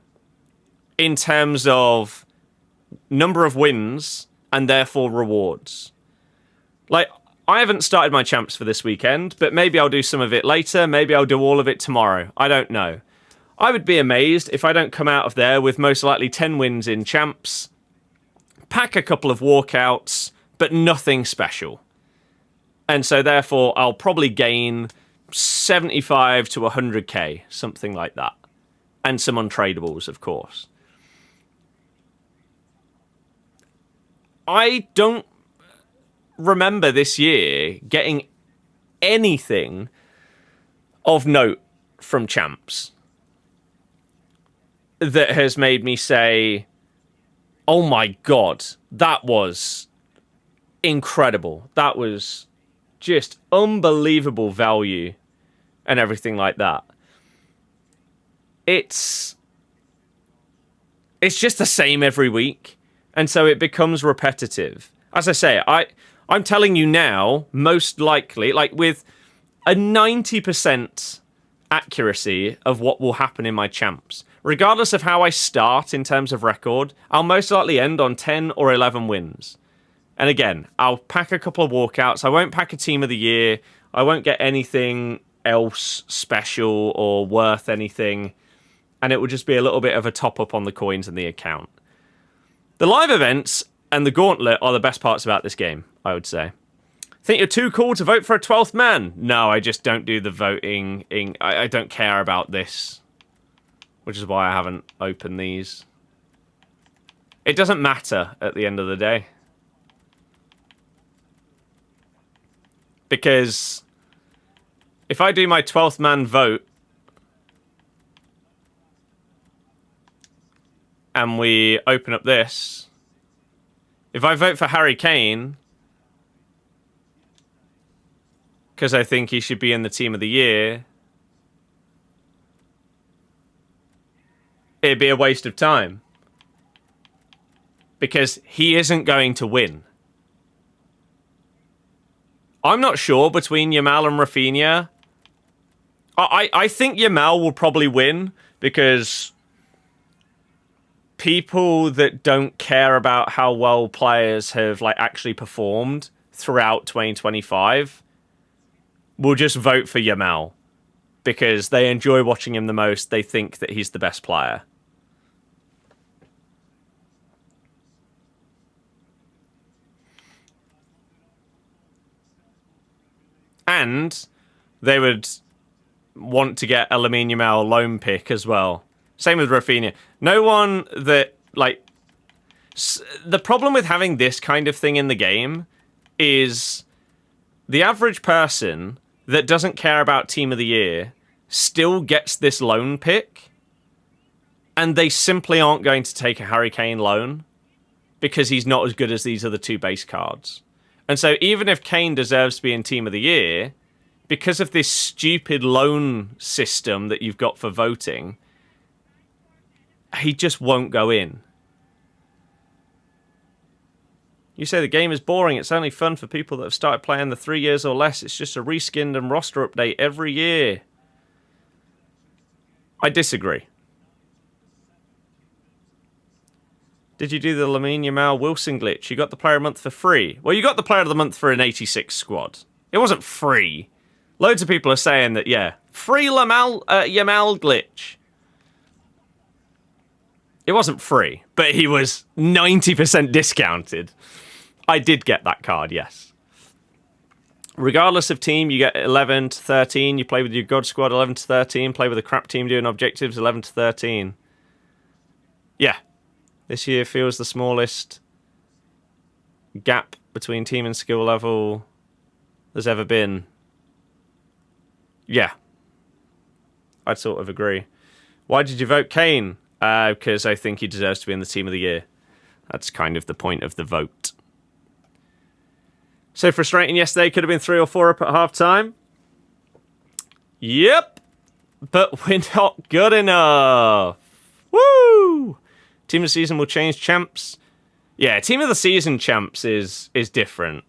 Speaker 1: in terms of number of wins and therefore rewards. Like, I haven't started my champs for this weekend, but maybe I'll do some of it later, maybe I'll do all of it tomorrow. I don't know. I would be amazed if I don't come out of there with most likely 10 wins in champs, pack a couple of walkouts, but nothing special. And so therefore I'll probably gain 75 to 100k, something like that. And some untradables, of course. I don't remember this year getting anything of note from champs that has made me say, oh my god, that was incredible. That was just unbelievable value and everything like that. It's just the same every week, and so it becomes repetitive. As I say, I'm telling you now, most likely, like with a 90% accuracy of what will happen in my champs. Regardless of how I start in terms of record, I'll most likely end on 10 or 11 wins. And again, I'll pack a couple of walkouts. I won't pack a team of the year. I won't get anything else special or worth anything. And it will just be a little bit of a top-up on the coins in the account. The live events and the gauntlet are the best parts about this game, I would say. Think you're too cool to vote for a 12th man? No, I just don't do the voting. I don't care about this. Which is why I haven't opened these. It doesn't matter at the end of the day. Because if I do my 12th man vote and we open up this, if I vote for Harry Kane because I think he should be in the team of the year, it'd be a waste of time. Because he isn't going to win. I'm not sure between Yamal and Rafinha. I think Yamal will probably win because people that don't care about how well players have like actually performed throughout 2025 will just vote for Yamal because they enjoy watching him the most. They think that he's the best player. And they would want to get a Lamine Yamal loan pick as well. Same with Rafinha. No one that, like... The problem with having this kind of thing in the game is the average person that doesn't care about Team of the Year still gets this loan pick, and they simply aren't going to take a Harry Kane loan because he's not as good as these other two base cards. And so even if Kane deserves to be in Team of the Year, because of this stupid loan system that you've got for voting, he just won't go in. You say the game is boring. It's only fun for people that have started playing the 3 years or less. It's just a reskinned and roster update every year. I disagree. Did you do the Lamine Yamal Wilson glitch? You got the player of the month for free. Well, you got the player of the month for an 86 squad. It wasn't free. Loads of people are saying that, yeah, free Yamal glitch. It wasn't free, but he was 90% discounted. I did get that card, yes. Regardless of team, you get 11 to 13. You play with your God squad, 11 to 13. Play with a crap team doing objectives, 11 to 13. Yeah. This year feels the smallest gap between team and skill level there's ever been. Yeah. I'd sort of agree. Why did you vote Kane? Because I think he deserves to be in the team of the year. That's kind of the point of the vote. So frustrating yesterday. Could have been 3 or 4 up at half-time. Yep. But we're not good enough. Woo! Team of the season will change champs. Yeah, team of the season champs is different.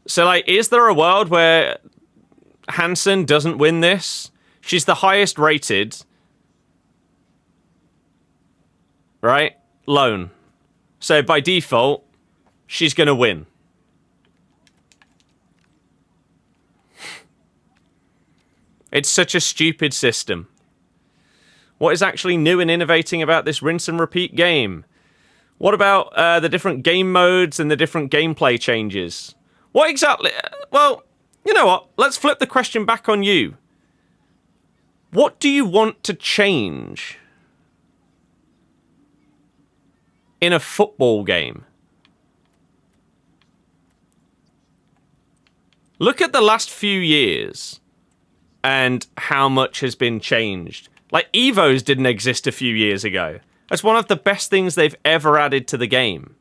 Speaker 1: So, like, is there a world where Hansen doesn't win this? She's the highest rated. Right? Loan. So, by default, she's going to win. It's such a stupid system. What is actually new and innovating about this rinse and repeat game? What about the different game modes and the different gameplay changes? What exactly? Well, you know what? Let's flip the question back on you. What do you want to change in a football game? Look at the last few years and how much has been changed. Like, Evos didn't exist a few years ago. That's one of the best things they've ever added to the game.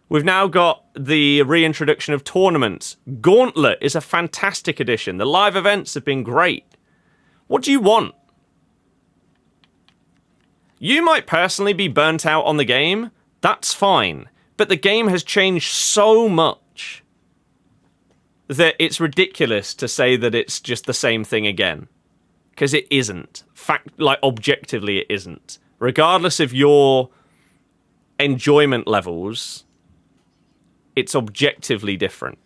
Speaker 1: We've now got the reintroduction of tournaments. Gauntlet is a fantastic addition. The live events have been great. What do you want? You might personally be burnt out on the game. That's fine. But the game has changed so much that it's ridiculous to say that it's just the same thing again. Because it isn't. Like, objectively, it isn't. Regardless of your enjoyment levels, it's objectively different.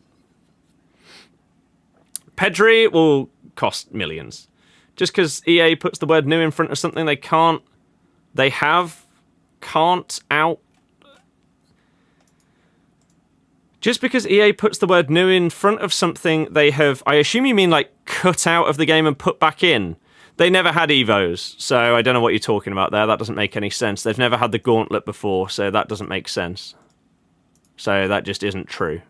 Speaker 1: Pedri will cost millions. Just because EA puts the word new in front of something can't out. Just because EA puts the word new in front of something they have, I assume you mean like cut out of the game and put back in. They never had Evos, so I don't know what you're talking about there. That doesn't make any sense. They've never had the Gauntlet before, so that doesn't make sense. So that just isn't true.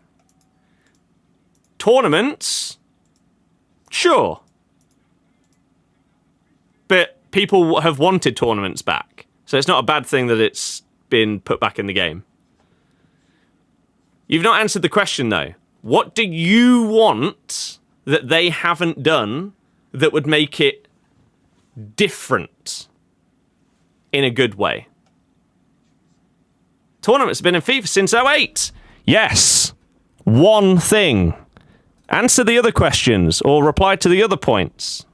Speaker 1: Tournaments? Sure. But people have wanted tournaments back. So it's not a bad thing that it's been put back in the game. You've not answered the question, though. What do you want that they haven't done that would make it different in a good way? Tournaments have been in FIFA since 2008. Yes. One thing. Answer the other questions or reply to the other points.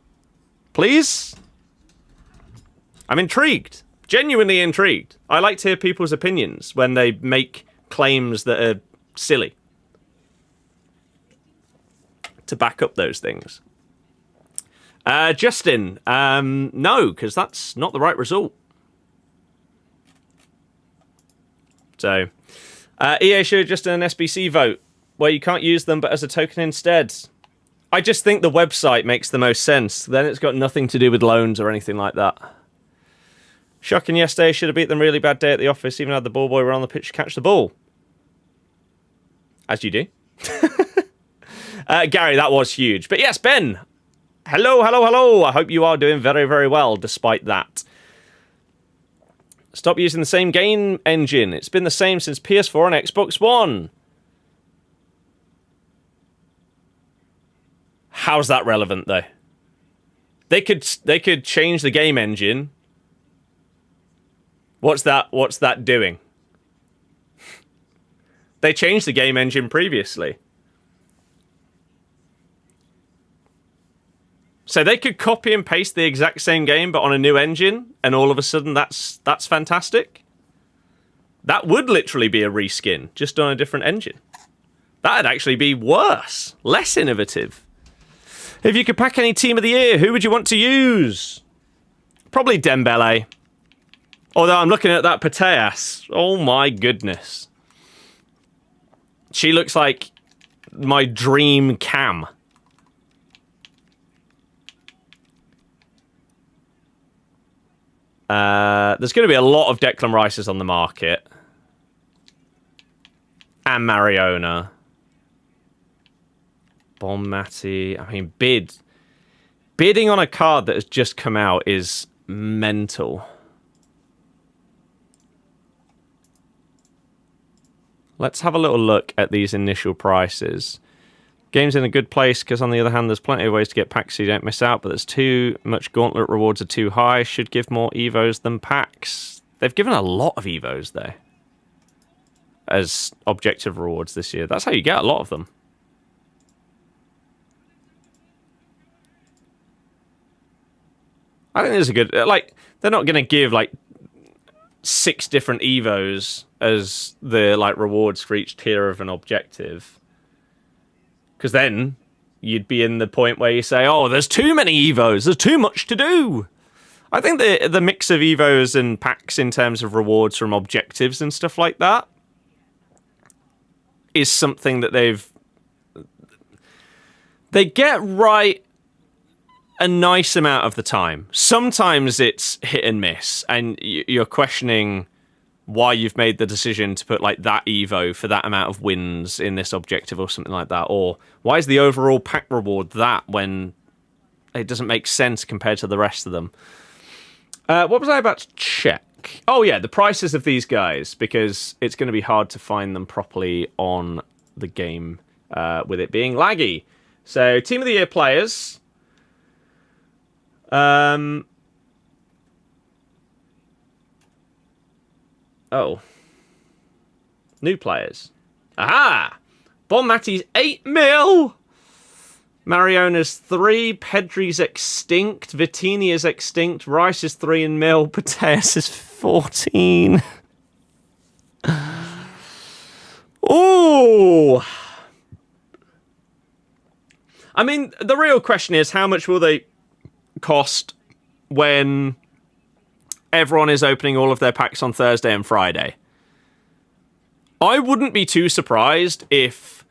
Speaker 1: Please? I'm intrigued. Genuinely intrigued. I like to hear people's opinions when they make claims that are silly. To back up those things. Justin, no, because that's not the right result. So, EA should have just done an SBC vote where you can't use them but as a token instead. I just think the website makes the most sense. Then it's got nothing to do with loans or anything like that. Shocking yesterday, should have beat them really bad day at the office, even had the ball boy run on the pitch to catch the ball. As you do. Gary, that was huge. But yes, Ben. Hello, hello, hello. I hope you are doing very, very well despite that. Stop using the same game engine. It's been the same since PS4 and Xbox One. How's that relevant, though? They could change the game engine. What's that doing? They changed the game engine previously. So they could copy and paste the exact same game, but on a new engine, and all of a sudden that's fantastic. That would literally be a reskin, just on a different engine. That'd actually be worse, less innovative. If you could pack any team of the year, who would you want to use? Probably Dembele. Although I'm looking at that Pateas. Oh my goodness. She looks like my dream Cam. There's going to be a lot of Declan Rices on the market. And Mariona. Bonmati. I mean, bidding on a card that has just come out is mental. Let's have a little look at these initial prices. Game's in a good place because, on the other hand, there's plenty of ways to get packs so you don't miss out, but there's too much gauntlet rewards are too high. Should give more Evos than packs. They've given a lot of Evos, though, as objective rewards this year. That's how you get a lot of them. I think there's a good... Like, they're not going to give, like, 6 different Evos as the, like, rewards for each tier of an objective. Because then you'd be in the point where you say, oh, there's too many Evos, there's too much to do. I think the mix of Evos and packs in terms of rewards from objectives and stuff like that is something that they get right a nice amount of the time. Sometimes it's hit and miss, and you're questioning why you've made the decision to put like that Evo for that amount of wins in this objective or something like that, or why is the overall pack reward that when it doesn't make sense compared to the rest of them. What was I about to check? Oh yeah, the prices of these guys, because it's going to be hard to find them properly on the game with it being laggy. So, Team of the Year players. Oh. New players. Aha! Bonmati's 8 mil! Mariona's 3, Pedri's extinct, Vitinha's extinct, Rice is 3 mil, Pateas is 14. Ooh! I mean, the real question is, how much will they cost when everyone is opening all of their packs on Thursday and Friday? I wouldn't be too surprised if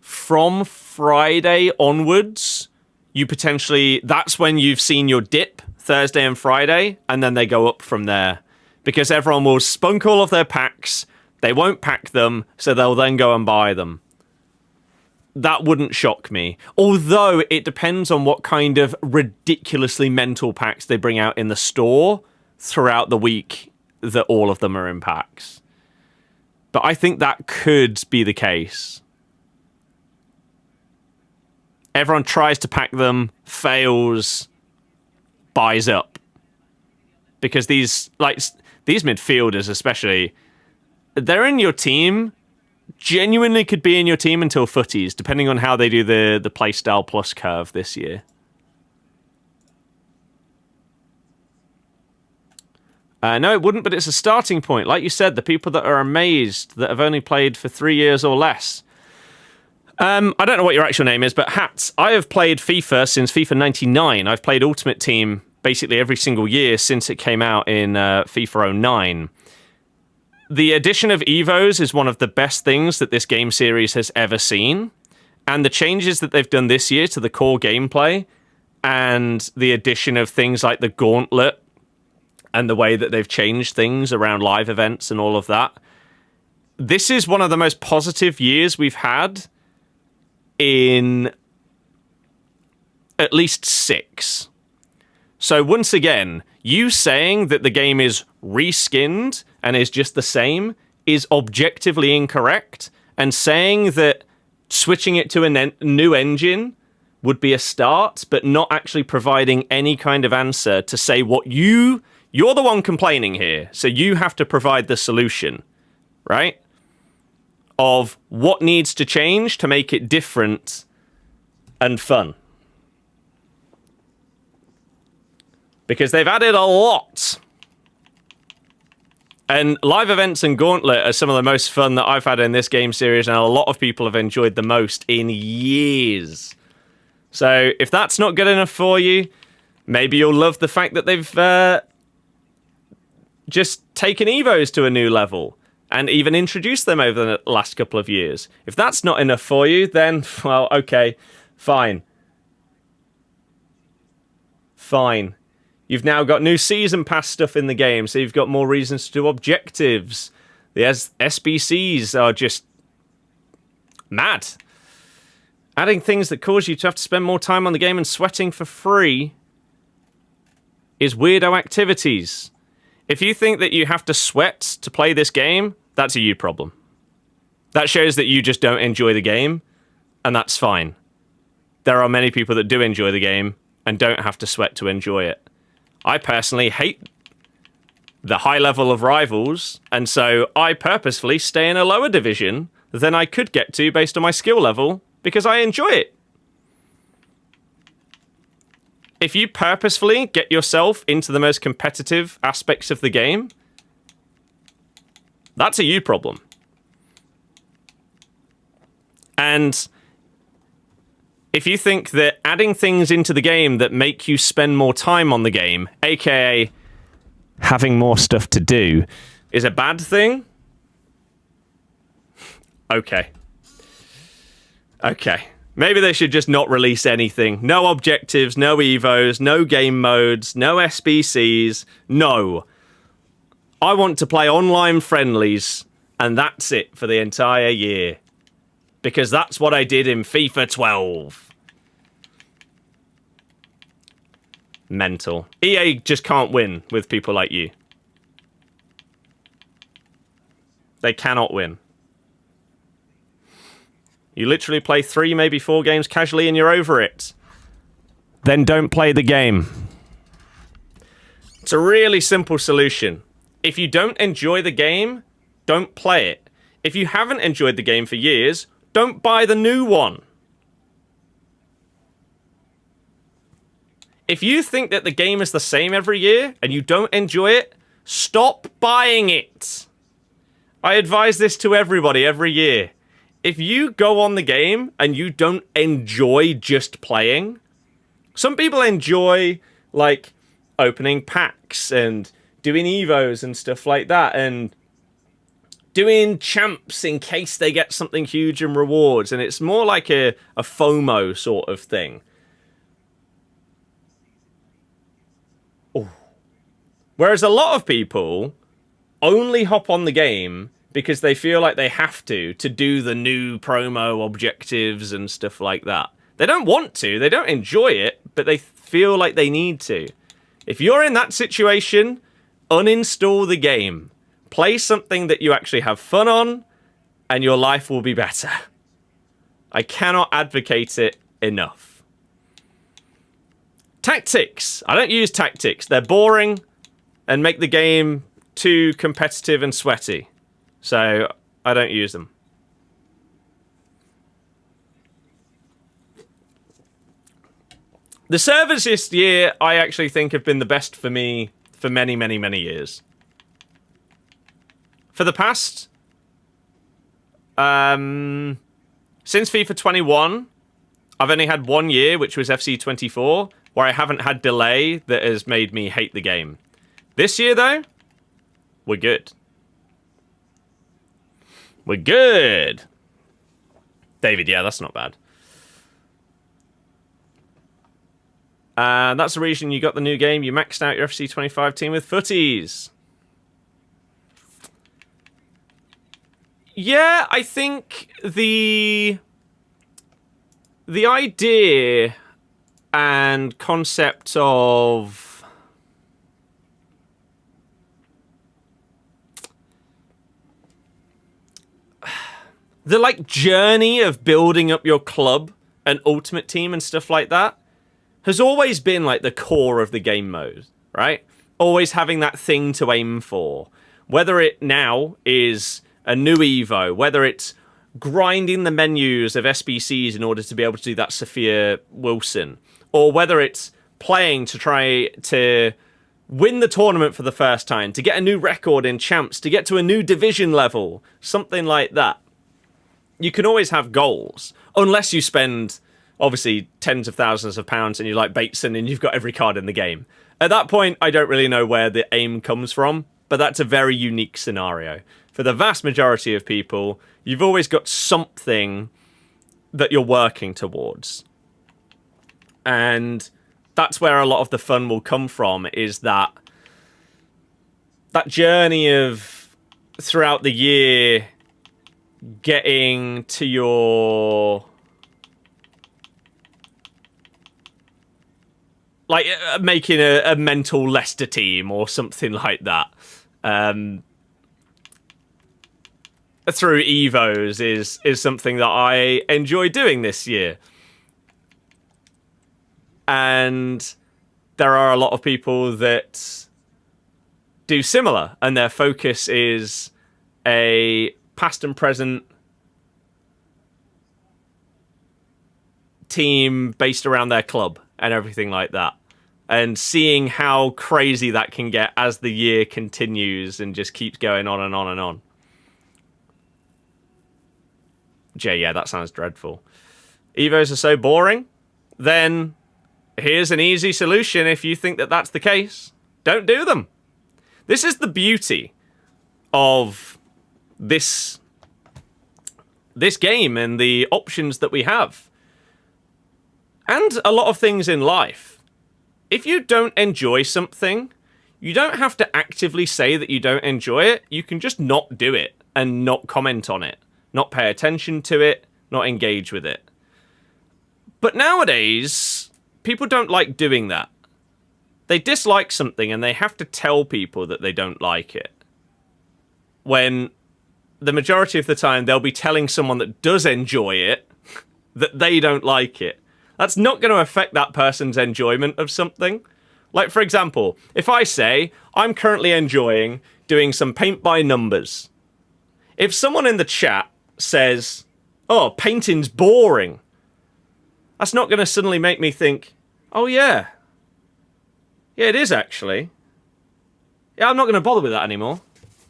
Speaker 1: from Friday onwards, you potentially... That's when you've seen your dip, Thursday and Friday, and then they go up from there. Because everyone will spunk all of their packs, they won't pack them, so they'll then go and buy them. That wouldn't shock me. Although, it depends on what kind of ridiculously mental packs they bring out in the store throughout the week that all of them are in packs. But I think that could be the case. Everyone tries to pack them, fails, buys up. Because these midfielders especially, they're in your team, genuinely could be in your team until footies, depending on how they do the playstyle plus curve this year. No, it wouldn't, but it's a starting point. Like you said, the people that are amazed that have only played for 3 years or less. I don't know what your actual name is, but Hats, I have played FIFA since FIFA 99. I've played Ultimate Team basically every single year since it came out in FIFA 09. The addition of Evos is one of the best things that this game series has ever seen. And the changes that they've done this year to the core gameplay and the addition of things like the Gauntlet and the way that they've changed things around live events and all of that. This is one of the most positive years we've had in at least 6. So once again, you saying that the game is reskinned and is just the same is objectively incorrect, and saying that switching it to a new engine would be a start, but not actually providing any kind of answer to say what you're the one complaining here, so you have to provide the solution, right? Of what needs to change to make it different and fun. Because they've added a lot. And live events and Gauntlet are some of the most fun that I've had in this game series, and a lot of people have enjoyed the most in years. So if that's not good enough for you, maybe you'll love the fact that they've just taken Evos to a new level and even introduced them over the last couple of years. If that's not enough for you, then, well, okay, fine. Fine. You've now got new season pass stuff in the game, so you've got more reasons to do objectives. The SBCs are just mad. Adding things that cause you to have to spend more time on the game and sweating for free is weirdo activities. If you think that you have to sweat to play this game, that's a you problem. That shows that you just don't enjoy the game, and that's fine. There are many people that do enjoy the game and don't have to sweat to enjoy it. I personally hate the high level of rivals, and so I purposefully stay in a lower division than I could get to based on my skill level, because I enjoy it. If you purposefully get yourself into the most competitive aspects of the game, that's a you problem. And if you think that adding things into the game that make you spend more time on the game, aka having more stuff to do, is a bad thing, okay. Okay. Maybe they should just not release anything. No objectives, no Evos, no game modes, no SBCs. No. I want to play online friendlies, and that's it for the entire year. Because that's what I did in FIFA 12. Mental. EA just can't win with people like you. They cannot win. You literally play 3, maybe 4 games casually and you're over it. Then don't play the game. It's a really simple solution. If you don't enjoy the game, don't play it. If you haven't enjoyed the game for years, don't buy the new one. If you think that the game is the same every year and you don't enjoy it, stop buying it. I advise this to everybody every year. If you go on the game and you don't enjoy just playing, some people enjoy, like, opening packs and doing Evos and stuff like that, and doing champs in case they get something huge in rewards, and it's more like a FOMO sort of thing. Oh. Whereas a lot of people only hop on the game because they feel like they have to do the new promo objectives and stuff like that. They don't want to, they don't enjoy it, but they feel like they need to. If you're in that situation, uninstall the game. Play something that you actually have fun on, and your life will be better. I cannot advocate it enough. Tactics. I don't use tactics. They're boring and make the game too competitive and sweaty. So I don't use them. The servers this year, I actually think, have been the best for me for many, many, many years. For the past, since FIFA 21, I've only had 1 year, which was FC24, where I haven't had delay that has made me hate the game. This year, though, we're good. We're good. David, yeah, that's not bad. That's the reason you got the new game. You maxed out your FC25 team with footies. Yeah, I think the idea and concept of the like journey of building up your club and ultimate team and stuff like that has always been like the core of the game mode, right? Always having that thing to aim for. Whether it now is a new Evo, whether it's grinding the menus of SBCs in order to be able to do that Sophia Wilson, or whether it's playing to try to win the tournament for the first time, to get a new record in champs, to get to a new division level, something like that. You can always have goals, unless you spend, obviously, tens of thousands of pounds and you like Bateson and you've got every card in the game. At that point, I don't really know where the aim comes from, but that's a very unique scenario. For the vast majority of people, you've always got something that you're working towards. And that's where a lot of the fun will come from, is that journey of throughout the year getting to your like making a mental Leicester team or something like that. Through Evos is something that I enjoy doing this year. And there are a lot of people that do similar, and their focus is a past and present team based around their club and everything like that. And seeing how crazy that can get as the year continues and just keeps going on and on and on. Jay, yeah, that sounds dreadful. Evos are so boring. Then here's an easy solution if you think that that's the case. Don't do them. This is the beauty of this game and the options that we have. And a lot of things in life. If you don't enjoy something, you don't have to actively say that you don't enjoy it. You can just not do it and not comment on it. Not pay attention to it, not engage with it. But nowadays, people don't like doing that. They dislike something and they have to tell people that they don't like it. When the majority of the time, they'll be telling someone that does enjoy it that they don't like it. That's not going to affect that person's enjoyment of something. Like, for example, if I say, I'm currently enjoying doing some paint by numbers. If someone in the chat says, oh, painting's boring, that's not going to suddenly make me think, oh yeah, it is actually. Yeah, I'm not going to bother with that anymore.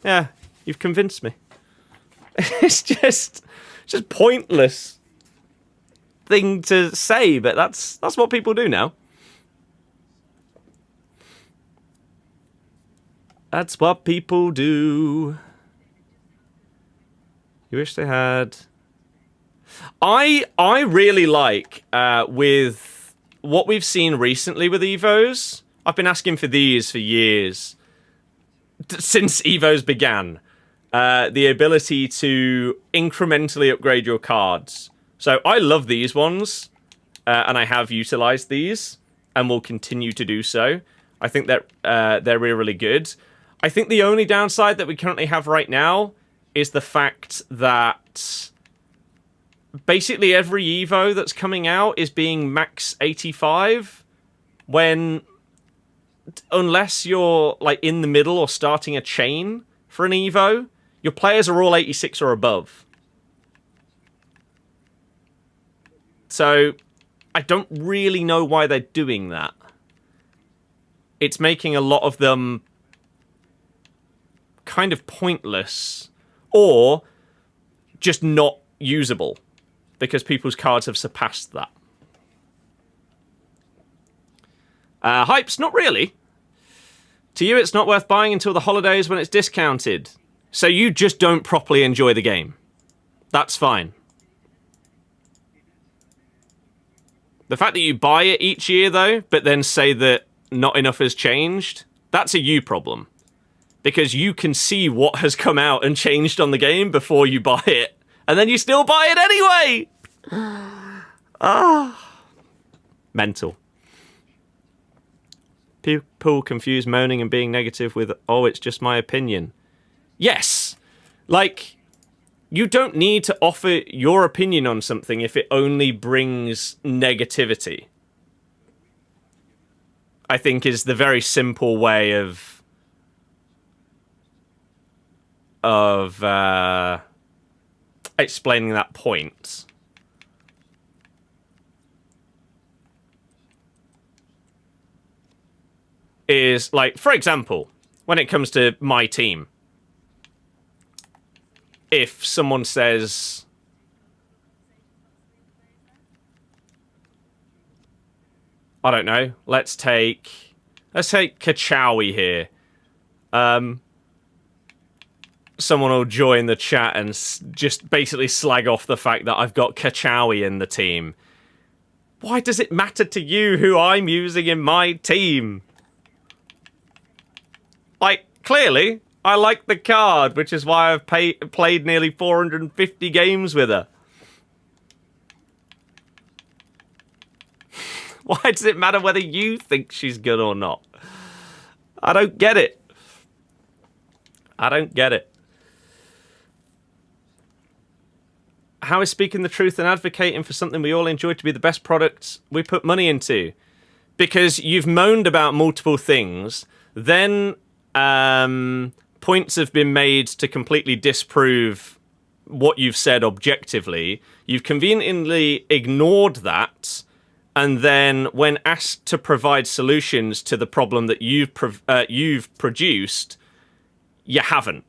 Speaker 1: Yeah, you've convinced me. It's just pointless thing to say, but that's what people do now. That's what people do. You wish they had. I really like with what we've seen recently with Evos. I've been asking for these for years, since Evos began. The ability to incrementally upgrade your cards. So I love these ones, and I have utilized these, and will continue to do so. I think that they're really, really good. I think the only downside that we currently have right now is the fact that basically every Evo that's coming out is being max 85, when unless you're like in the middle or starting a chain for an Evo, your players are all 86 or above. So I don't really know why they're doing that. It's making a lot of them kind of pointless, or just not usable, because people's cards have surpassed that. Hypes, not really. To you, it's not worth buying until the holidays when it's discounted. So you just don't properly enjoy the game. That's fine. The fact that you buy it each year, though, but then say that not enough has changed, that's a you problem. Because you can see what has come out and changed on the game before you buy it. And then you still buy it anyway! Mental. People confuse moaning and being negative with, oh, it's just my opinion. Yes! Like, You don't need to offer your opinion on something if it only brings negativity. I think is the very simple way of explaining that point. Is like, for example, when it comes to my team, if someone says, I don't know, let's take Kachawi here. Someone will join the chat and just basically slag off the fact that I've got Kachawi in the team. Why does it matter to you who I'm using in my team? Like, clearly, I like the card, which is why I've played nearly 450 games with her. Why does it matter whether you think she's good or not? I don't get it. I don't get it. How is speaking the truth and advocating for something we all enjoy to be the best product we put money into? Because you've moaned about multiple things, then points have been made to completely disprove what you've said objectively. You've conveniently ignored that, and then when asked to provide solutions to the problem that you've produced, you haven't.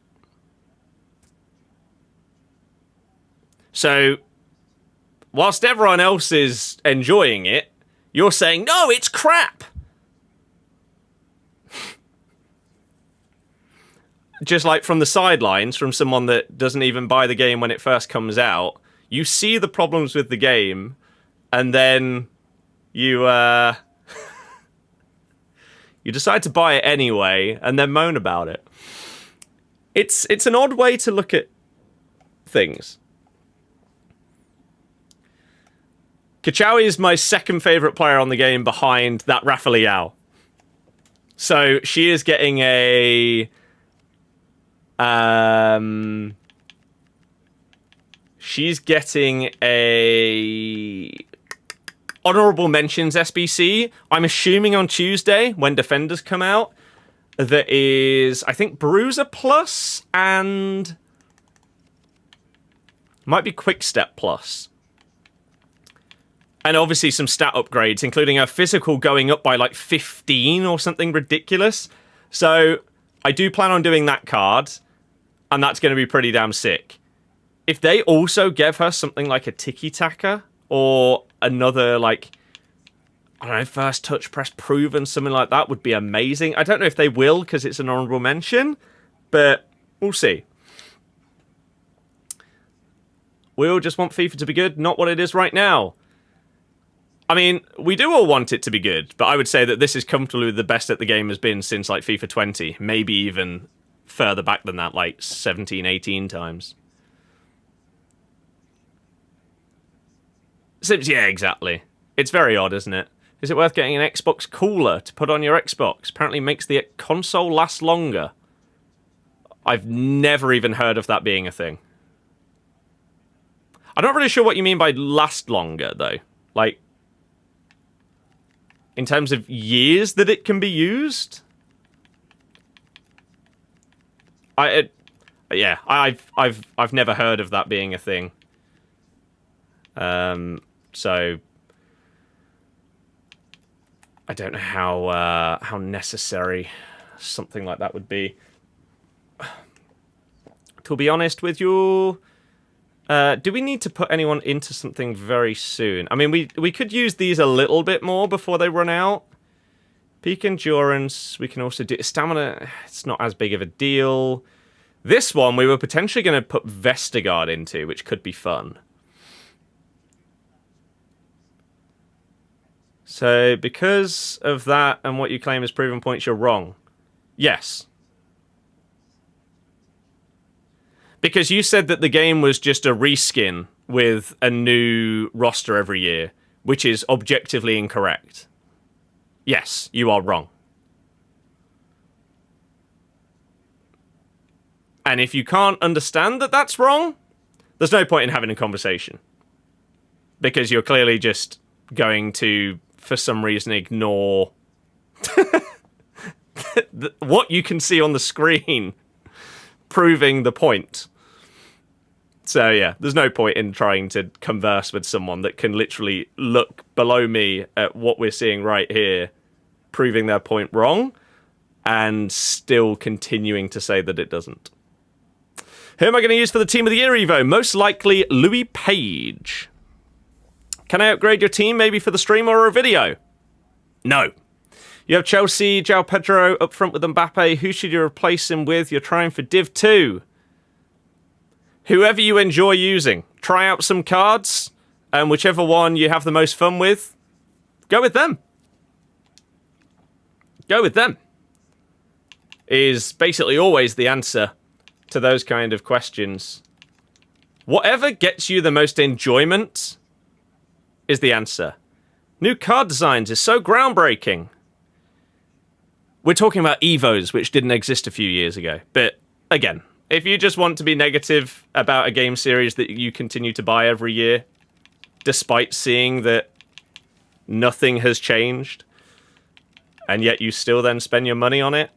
Speaker 1: So, whilst everyone else is enjoying it, you're saying, no, it's crap! Just like from the sidelines, from someone that doesn't even buy the game when it first comes out, you see the problems with the game, and then you you decide to buy it anyway, and then moan about it. It's an odd way to look at things. Kachawi is my second favourite player on the game behind that Rafa Leao. So she is getting a... she's getting a... honourable mentions SBC. I'm assuming on Tuesday, when Defenders come out, that is, I think, Bruiser Plus and... might be Quick Step Plus. And obviously some stat upgrades, including her physical going up by like 15 or something ridiculous. So I do plan on doing that card, and that's going to be pretty damn sick. If they also gave her something like a tiki-taka or another, like, I don't know, first touch press proven, something like that would be amazing. I don't know if they will because it's an honourable mention, but we'll see. We all just want FIFA to be good, not what it is right now. I mean, we do all want it to be good, but I would say that this is comfortably the best that the game has been since, like, FIFA 20. Maybe even further back than that, like 17, 18 times. Sims, yeah, exactly. It's very odd, isn't it? Is it worth getting an Xbox cooler to put on your Xbox? Apparently makes the console last longer. I've never even heard of that being a thing. I'm not really sure what you mean by last longer, though. Like, in terms of years that it can be used? I've never heard of that being a thing. So I don't know how necessary something like that would be. To be honest with you, do we need to put anyone into something very soon? I mean, we could use these a little bit more before they run out. Peak endurance, we can also do stamina. It's not as big of a deal. This one we were potentially going to put Vestergaard into, which could be fun. So, because of that and what you claim as proven points, you're wrong. Yes. Because you said that the game was just a reskin with a new roster every year, which is objectively incorrect. Yes, you are wrong. And if you can't understand that that's wrong, there's no point in having a conversation. Because you're clearly just going to, for some reason, ignore what you can see on the screen, proving the point. So yeah, there's no point in trying to converse with someone that can literally look below me at what we're seeing right here, proving their point wrong, and still continuing to say that it doesn't. Who am I going to use for the Team of the Year Evo? Most likely Louis Page. Can I upgrade your team maybe for the stream or a video? No. You have Chelsea, João Pedro up front with Mbappe. Who should you replace him with? You're trying for Div 2. Whoever you enjoy using. Try out some cards, and whichever one you have the most fun with, go with them. Go with them. Is basically always the answer to those kind of questions. Whatever gets you the most enjoyment is the answer. New card designs is so groundbreaking. We're talking about Evos, which didn't exist a few years ago. But again, if you just want to be negative about a game series that you continue to buy every year, despite seeing that nothing has changed, and yet you still then spend your money on it,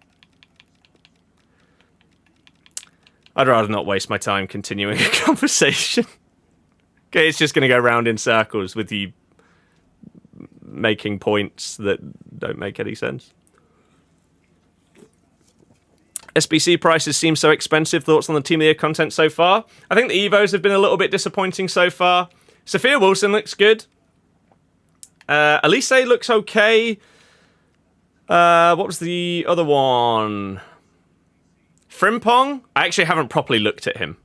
Speaker 1: I'd rather not waste my time continuing a conversation. Okay, it's just going to go round in circles with you making points that don't make any sense. SBC prices seem so expensive. Thoughts on the Team of the Year content so far? I think the Evos have been a little bit disappointing so far. Sophia Wilson looks good. Elise looks okay. What was the other one? Frimpong? I actually haven't properly looked at him.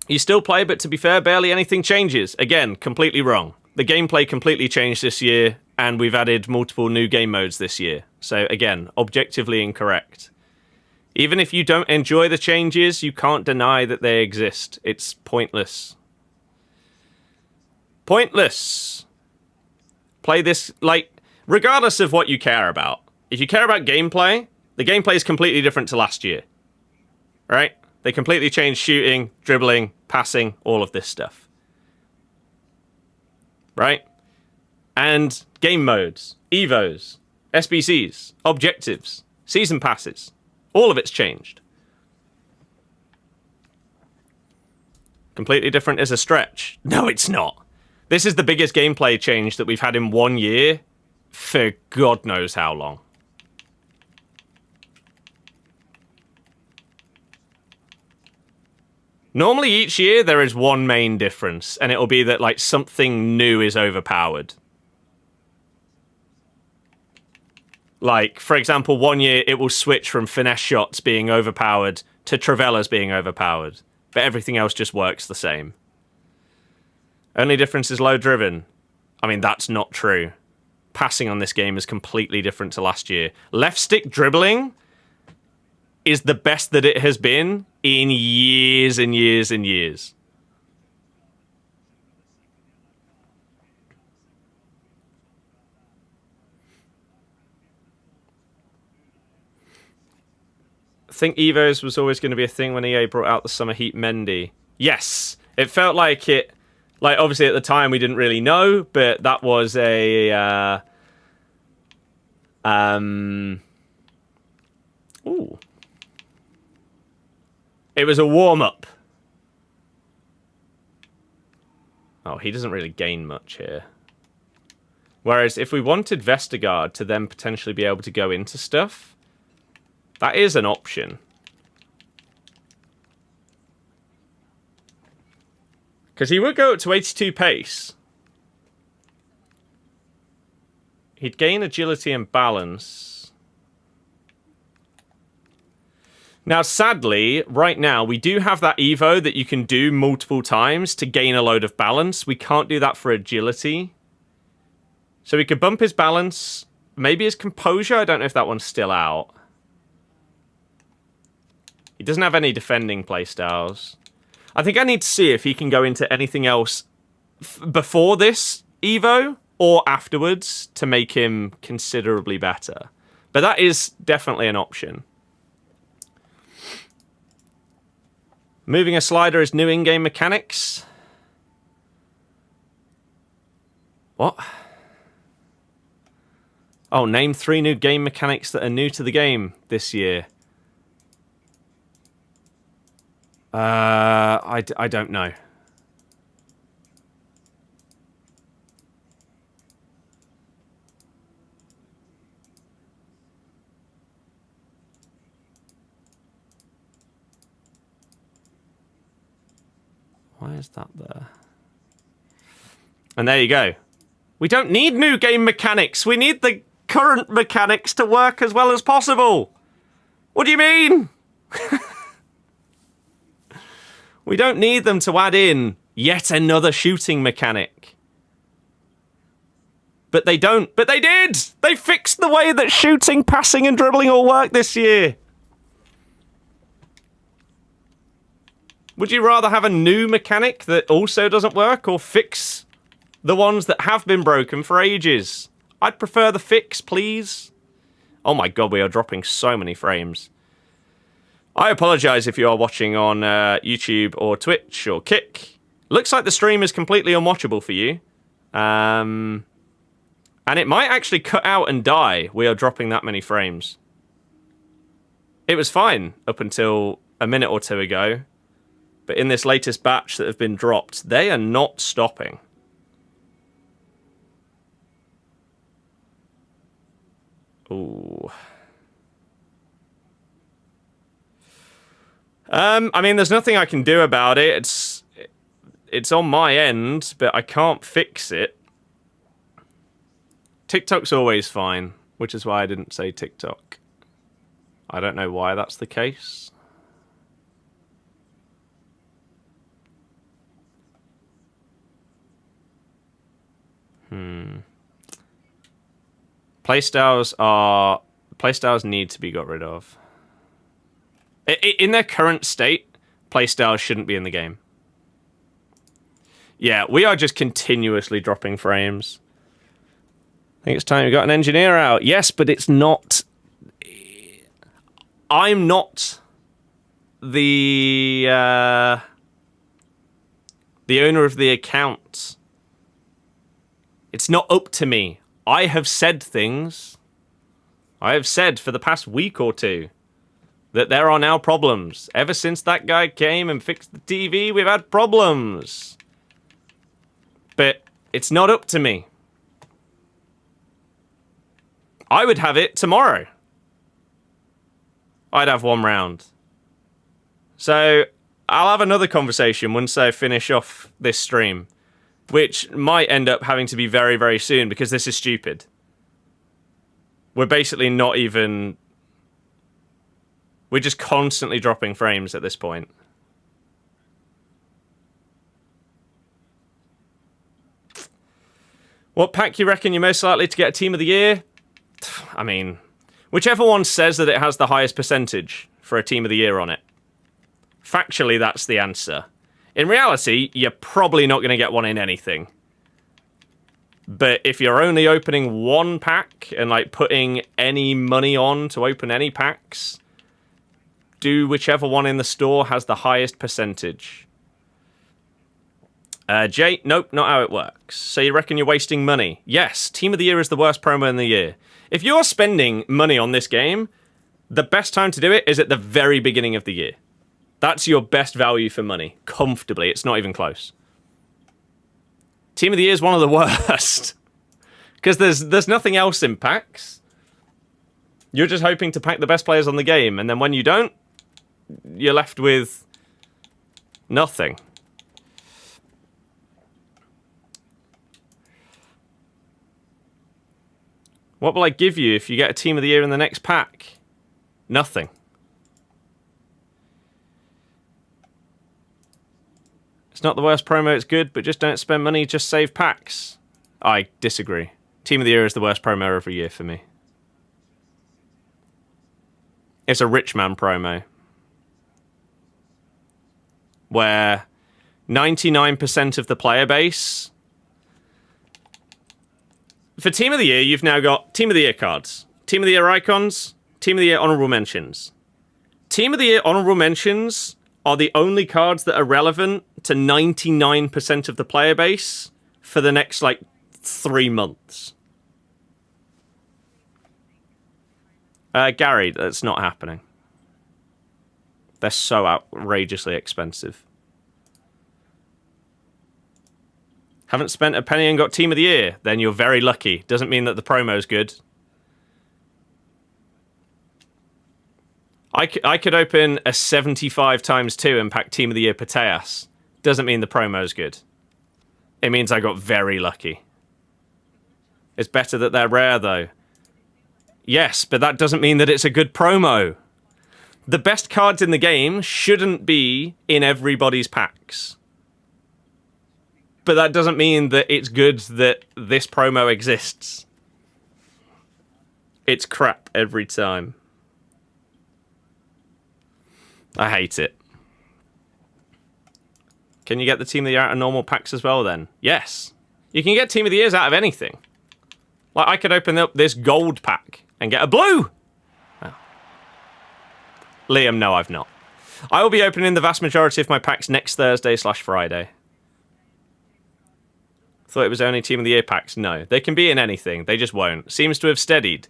Speaker 1: You still play, but to be fair, barely anything changes. Again, completely wrong. The gameplay completely changed this year, and we've added multiple new game modes this year. So again, objectively incorrect. Even if you don't enjoy the changes, you can't deny that they exist. It's pointless. Pointless. Play this, like, regardless of what you care about. If you care about gameplay, the gameplay is completely different to last year. Right? They completely changed shooting, dribbling, passing, all of this stuff. Right? And game modes, Evos, SBCs, objectives, season passes. All of it's changed. Completely different is a stretch. No, it's not. This is the biggest gameplay change that we've had in 1 year for God knows how long. Normally each year there is one main difference, and it'll be that like something new is overpowered. Like, for example, 1 year it will switch from finesse shots being overpowered to Travellas being overpowered, but everything else just works the same. Only difference is low driven. I mean, that's not true. Passing on this game is completely different to last year. Left stick dribbling is the best that it has been in years and years and years. I think Evos was always going to be a thing when EA brought out the Summer Heat Mendy. Yes, it felt like it. Like, obviously, at the time, we didn't really know, but that was a... Ooh. It was a warm-up. Oh, he doesn't really gain much here. Whereas, if we wanted Vestergaard to then potentially be able to go into stuff, that is an option. Because he would go up to 82 pace. He'd gain agility and balance. Now, sadly, right now, we do have that Evo that you can do multiple times to gain a load of balance. We can't do that for agility. So we could bump his balance. Maybe his composure. I don't know if that one's still out. He doesn't have any defending playstyles. I think I need to see if he can go into anything else before this Evo or afterwards to make him considerably better. But that is definitely an option. Moving a slider is new in-game mechanics. What? Oh, name 3 new game mechanics that are new to the game this year. I don't know. Why is that there? And there you go. We don't need new game mechanics. We need the current mechanics to work as well as possible. What do you mean? We don't need them to add in yet another shooting mechanic. But they don't. But they did! They fixed the way that shooting, passing, and dribbling all work this year. Would you rather have a new mechanic that also doesn't work, or fix the ones that have been broken for ages? I'd prefer the fix, please. Oh my god, we are dropping so many frames. I apologise if you are watching on YouTube or Twitch or Kick. Looks like the stream is completely unwatchable for you. And it might actually cut out and die. We are dropping that many frames. It was fine up until a minute or two ago. But in this latest batch that have been dropped, they are not stopping. Ooh. I mean, there's nothing I can do about it. It's on my end, but I can't fix it. TikTok's always fine, which is why I didn't say TikTok. I don't know why that's the case. Playstyles need to be got rid of. In their current state, playstyles shouldn't be in the game. Yeah, we are just continuously dropping frames. I think it's time we got an engineer out. Yes, but it's not... I'm not the owner of the account. It's not up to me. I have said things. I have said for the past week or two that there are now problems. Ever since that guy came and fixed the TV, we've had problems. But it's not up to me. I would have it tomorrow. I'd have one round. So I'll have another conversation once I finish off this stream, which might end up having to be very, very soon because this is stupid. We're basically not even... We're just constantly dropping frames at this point. What pack you reckon you're most likely to get a Team of the Year? I mean, whichever one says that it has the highest percentage for a Team of the Year on it. Factually, that's the answer. In reality, you're probably not going to get one in anything. But if you're only opening one pack and like putting any money on to open any packs, do whichever one in the store has the highest percentage. Jay, nope, not how it works. So you reckon you're wasting money? Yes, Team of the Year is the worst promo in the year. If you're spending money on this game, the best time to do it is at the very beginning of the year. That's your best value for money, comfortably. It's not even close. Team of the Year is one of the worst. Because there's nothing else in packs. You're just hoping to pack the best players on the game, and then when you don't, you're left with nothing. What will I give you if you get a Team of the Year in the next pack? Nothing. It's not the worst promo, it's good, but just don't spend money, just save packs. I disagree. Team of the Year is the worst promo every year for me. It's a rich man promo. Where 99% of the player base... For Team of the Year, you've now got Team of the Year cards, Team of the Year icons, Team of the Year honorable mentions. Team of the Year honorable mentions are the only cards that are relevant to 99% of the player base for the next, like, 3 months. Gary, that's not happening. They're so outrageously expensive. Haven't spent a penny and got Team of the Year? Then you're very lucky. Doesn't mean that the promo's good. I could open a 75 times 2 and pack Team of the Year Pateas. Doesn't mean the promo's good. It means I got very lucky. It's better that they're rare, though. Yes, but that doesn't mean that it's a good promo. The best cards in the game shouldn't be in everybody's packs. But that doesn't mean that it's good that this promo exists. It's crap every time. I hate it. Can you get the Team of the Year out of normal packs as well, then? Yes. You can get Team of the Years out of anything. Like, I could open up this gold pack and get a blue. Oh. Liam, no, I've not. I will be opening the vast majority of my packs next Thursday/Friday. Thought it was only Team of the Year packs. No, they can be in anything. They just won't. Seems to have steadied.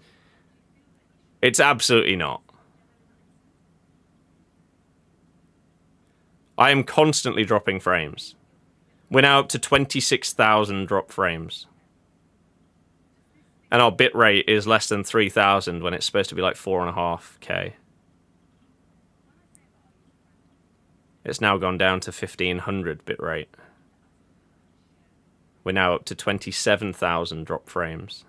Speaker 1: It's absolutely not. I am constantly dropping frames. We're now up to 26,000 drop frames. And our bitrate is less than 3,000 when it's supposed to be like 4.5K. It's now gone down to 1,500 bitrate. We're now up to 27,000 drop frames.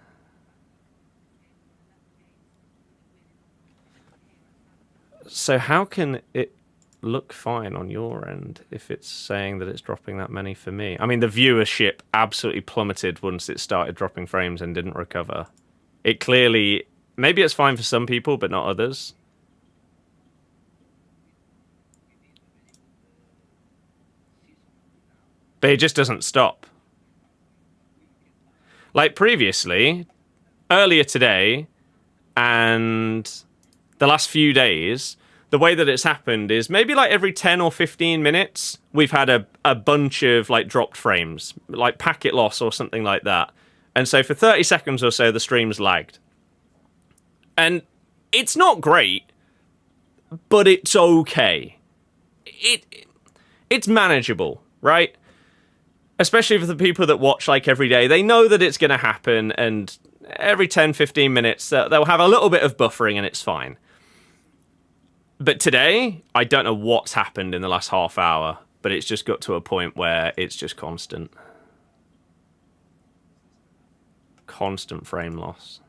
Speaker 1: So how can it look fine on your end if it's saying that it's dropping that many for me? I mean, the viewership absolutely plummeted once it started dropping frames and didn't recover. It clearly... Maybe it's fine for some people, but not others. But it just doesn't stop. Like previously, earlier today, and the last few days... The way that it's happened is maybe like every 10 or 15 minutes, we've had a bunch of like dropped frames, like packet loss or something like that. And so for 30 seconds or so, the stream's lagged. And it's not great, but it's okay. It's manageable, right? Especially for the people that watch like every day. They know that it's going to happen, and every 10, 15 minutes, they'll have a little bit of buffering and it's fine. But today, I don't know what's happened in the last half hour, but it's just got to a point where it's just constant. Constant frame loss.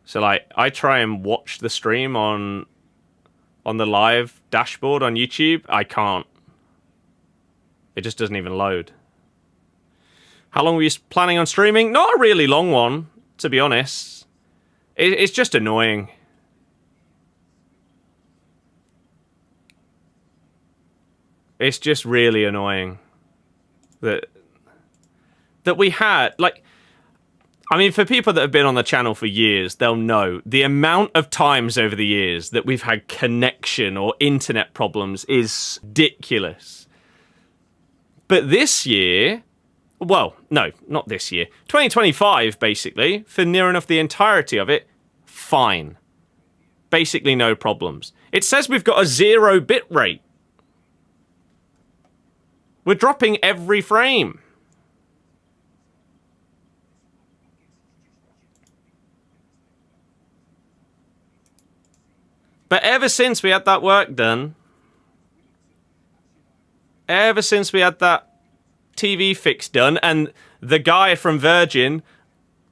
Speaker 1: So, like, I try and watch the stream on the live dashboard on YouTube. I can't. It just doesn't even load. How long were you planning on streaming? Not a really long one, to be honest. It's just annoying. It's just really annoying that we had, like, I mean, for people that have been on the channel for years, they'll know the amount of times over the years that we've had connection or internet problems is ridiculous. But this year... Well, no, not this year. 2025, basically, for near enough the entirety of it, fine. Basically no problems. It says we've got a 0 bit rate. We're dropping every frame. But ever since we had that work done, ever since we had that TV fix done, and the guy from Virgin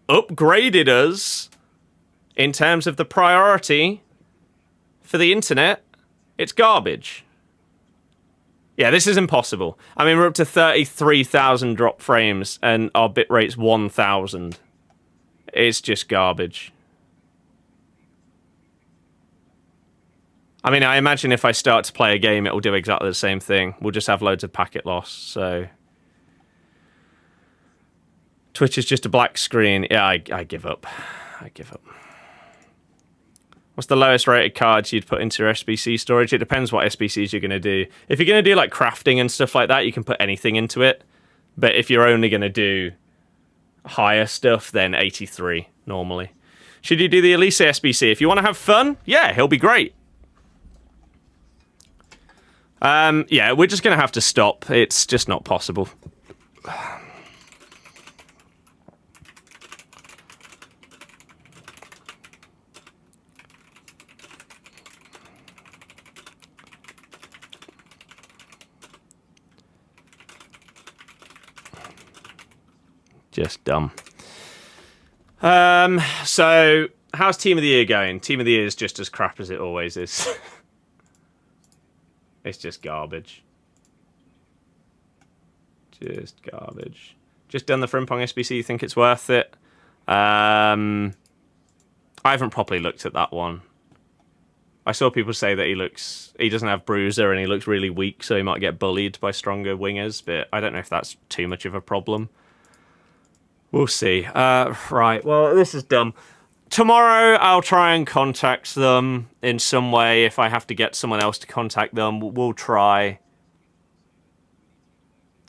Speaker 1: upgraded us in terms of the priority for the internet, it's garbage. Yeah, this is impossible. I mean, we're up to 33,000 drop frames, and our bitrate's 1,000. It's just garbage. I mean, I imagine if I start to play a game, it will do exactly the same thing. We'll just have loads of packet loss, so... Twitch is just a black screen. Yeah, I give up. I give up. What's the lowest rated cards you'd put into your SBC storage? It depends what SBCs you're going to do. If you're going to do like crafting and stuff like that, you can put anything into it. But if you're only going to do higher stuff, then 83 normally. Should you do the Elise SBC? If you want to have fun, yeah, he'll be great. Yeah, we're just going to have to stop. It's just not possible. Just dumb. So, how's Team of the Year going? Team of the Year is just as crap as it always is. It's just garbage. Just garbage. Just done the Frimpong SBC. You think it's worth it? I haven't properly looked at that one. I saw people say that he doesn't have bruiser and he looks really weak, so he might get bullied by stronger wingers, but I don't know if that's too much of a problem. We'll see. Right, well, this is dumb. Tomorrow, I'll try and contact them in some way. If I have to get someone else to contact them, we'll try.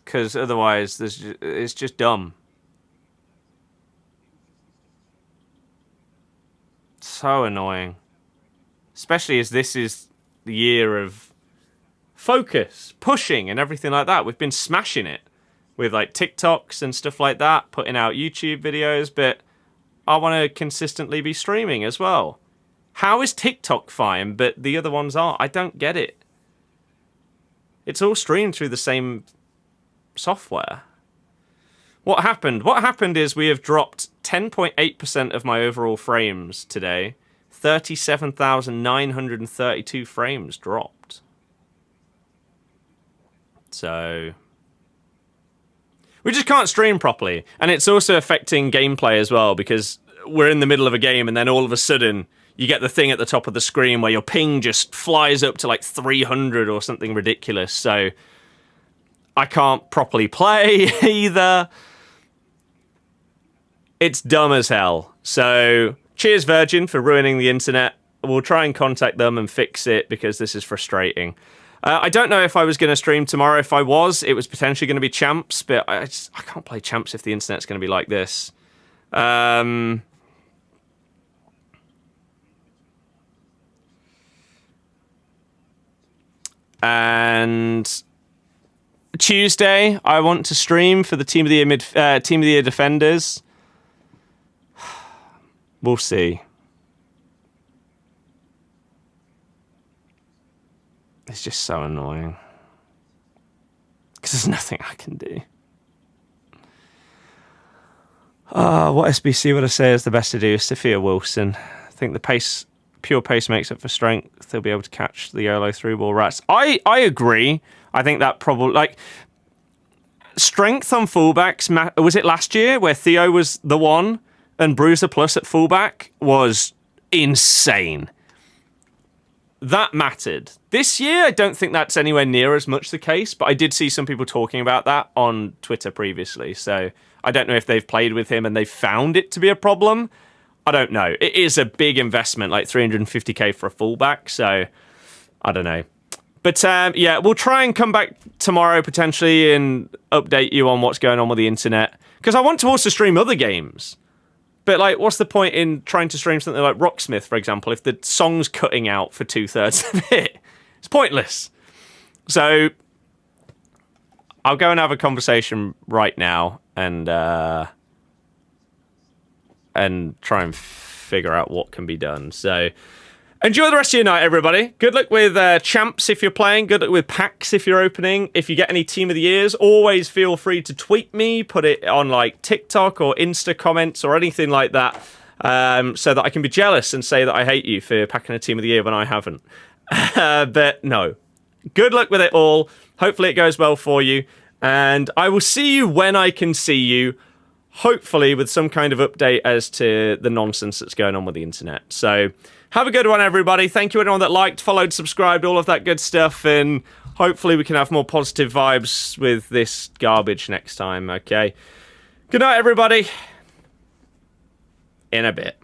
Speaker 1: Because otherwise, it's just dumb. So annoying. Especially as this is the year of focus, pushing, and everything like that. We've been smashing it with like TikToks and stuff like that, putting out YouTube videos, but I want to consistently be streaming as well. How is TikTok fine, but the other ones aren't? I don't get it. It's all streamed through the same software. What happened? What happened is we have dropped 10.8% of my overall frames today. 37,932 frames dropped. So we just can't stream properly. And it's also affecting gameplay as well, because we're in the middle of a game and then all of a sudden you get the thing at the top of the screen where your ping just flies up to like 300 or something ridiculous. So I can't properly play either. It's dumb as hell. So cheers, Virgin, for ruining the internet. We'll try and contact them and fix it because this is frustrating. I don't know if I was going to stream tomorrow. If I was, it was potentially going to be Champs, but I can't play Champs if the internet's going to be like this. And Tuesday, I want to stream for the Team of the Year Team of the Year Defenders. We'll see. It's just so annoying. Because there's nothing I can do. What SBC would I say is the best to do? Sophia Wilson. I think the pure pace makes up for strength. They'll be able to catch the YOLO through ball rats. I agree. I think that probably, like, strength on fullbacks, was it last year where Theo was the one and Bruiser Plus at fullback was insane. That mattered. This year, I don't think that's anywhere near as much the case, but I did see some people talking about that on Twitter previously, so I don't know if they've played with him and they've found it to be a problem. I don't know. It is a big investment, like 350k for a fullback, so I don't know. But yeah, we'll try and come back tomorrow potentially and update you on what's going on with the internet, because I want to also stream other games. But, like, what's the point in trying to stream something like Rocksmith, for example, if the song's cutting out for 2/3 of it? It's pointless. So I'll go and have a conversation right now and try and figure out what can be done. So enjoy the rest of your night, everybody. Good luck with Champs if you're playing. Good luck with packs if you're opening. If you get any Team of the Years, always feel free to tweet me, put it on like TikTok or Insta comments or anything like that, so that I can be jealous and say that I hate you for packing a Team of the Year when I haven't. But no. Good luck with it all. Hopefully it goes well for you. And I will see you when I can see you. Hopefully with some kind of update as to the nonsense that's going on with the internet. So have a good one, everybody. Thank you, everyone that liked, followed, subscribed, all of that good stuff. And hopefully we can have more positive vibes with this garbage next time, okay? Good night, everybody. In a bit.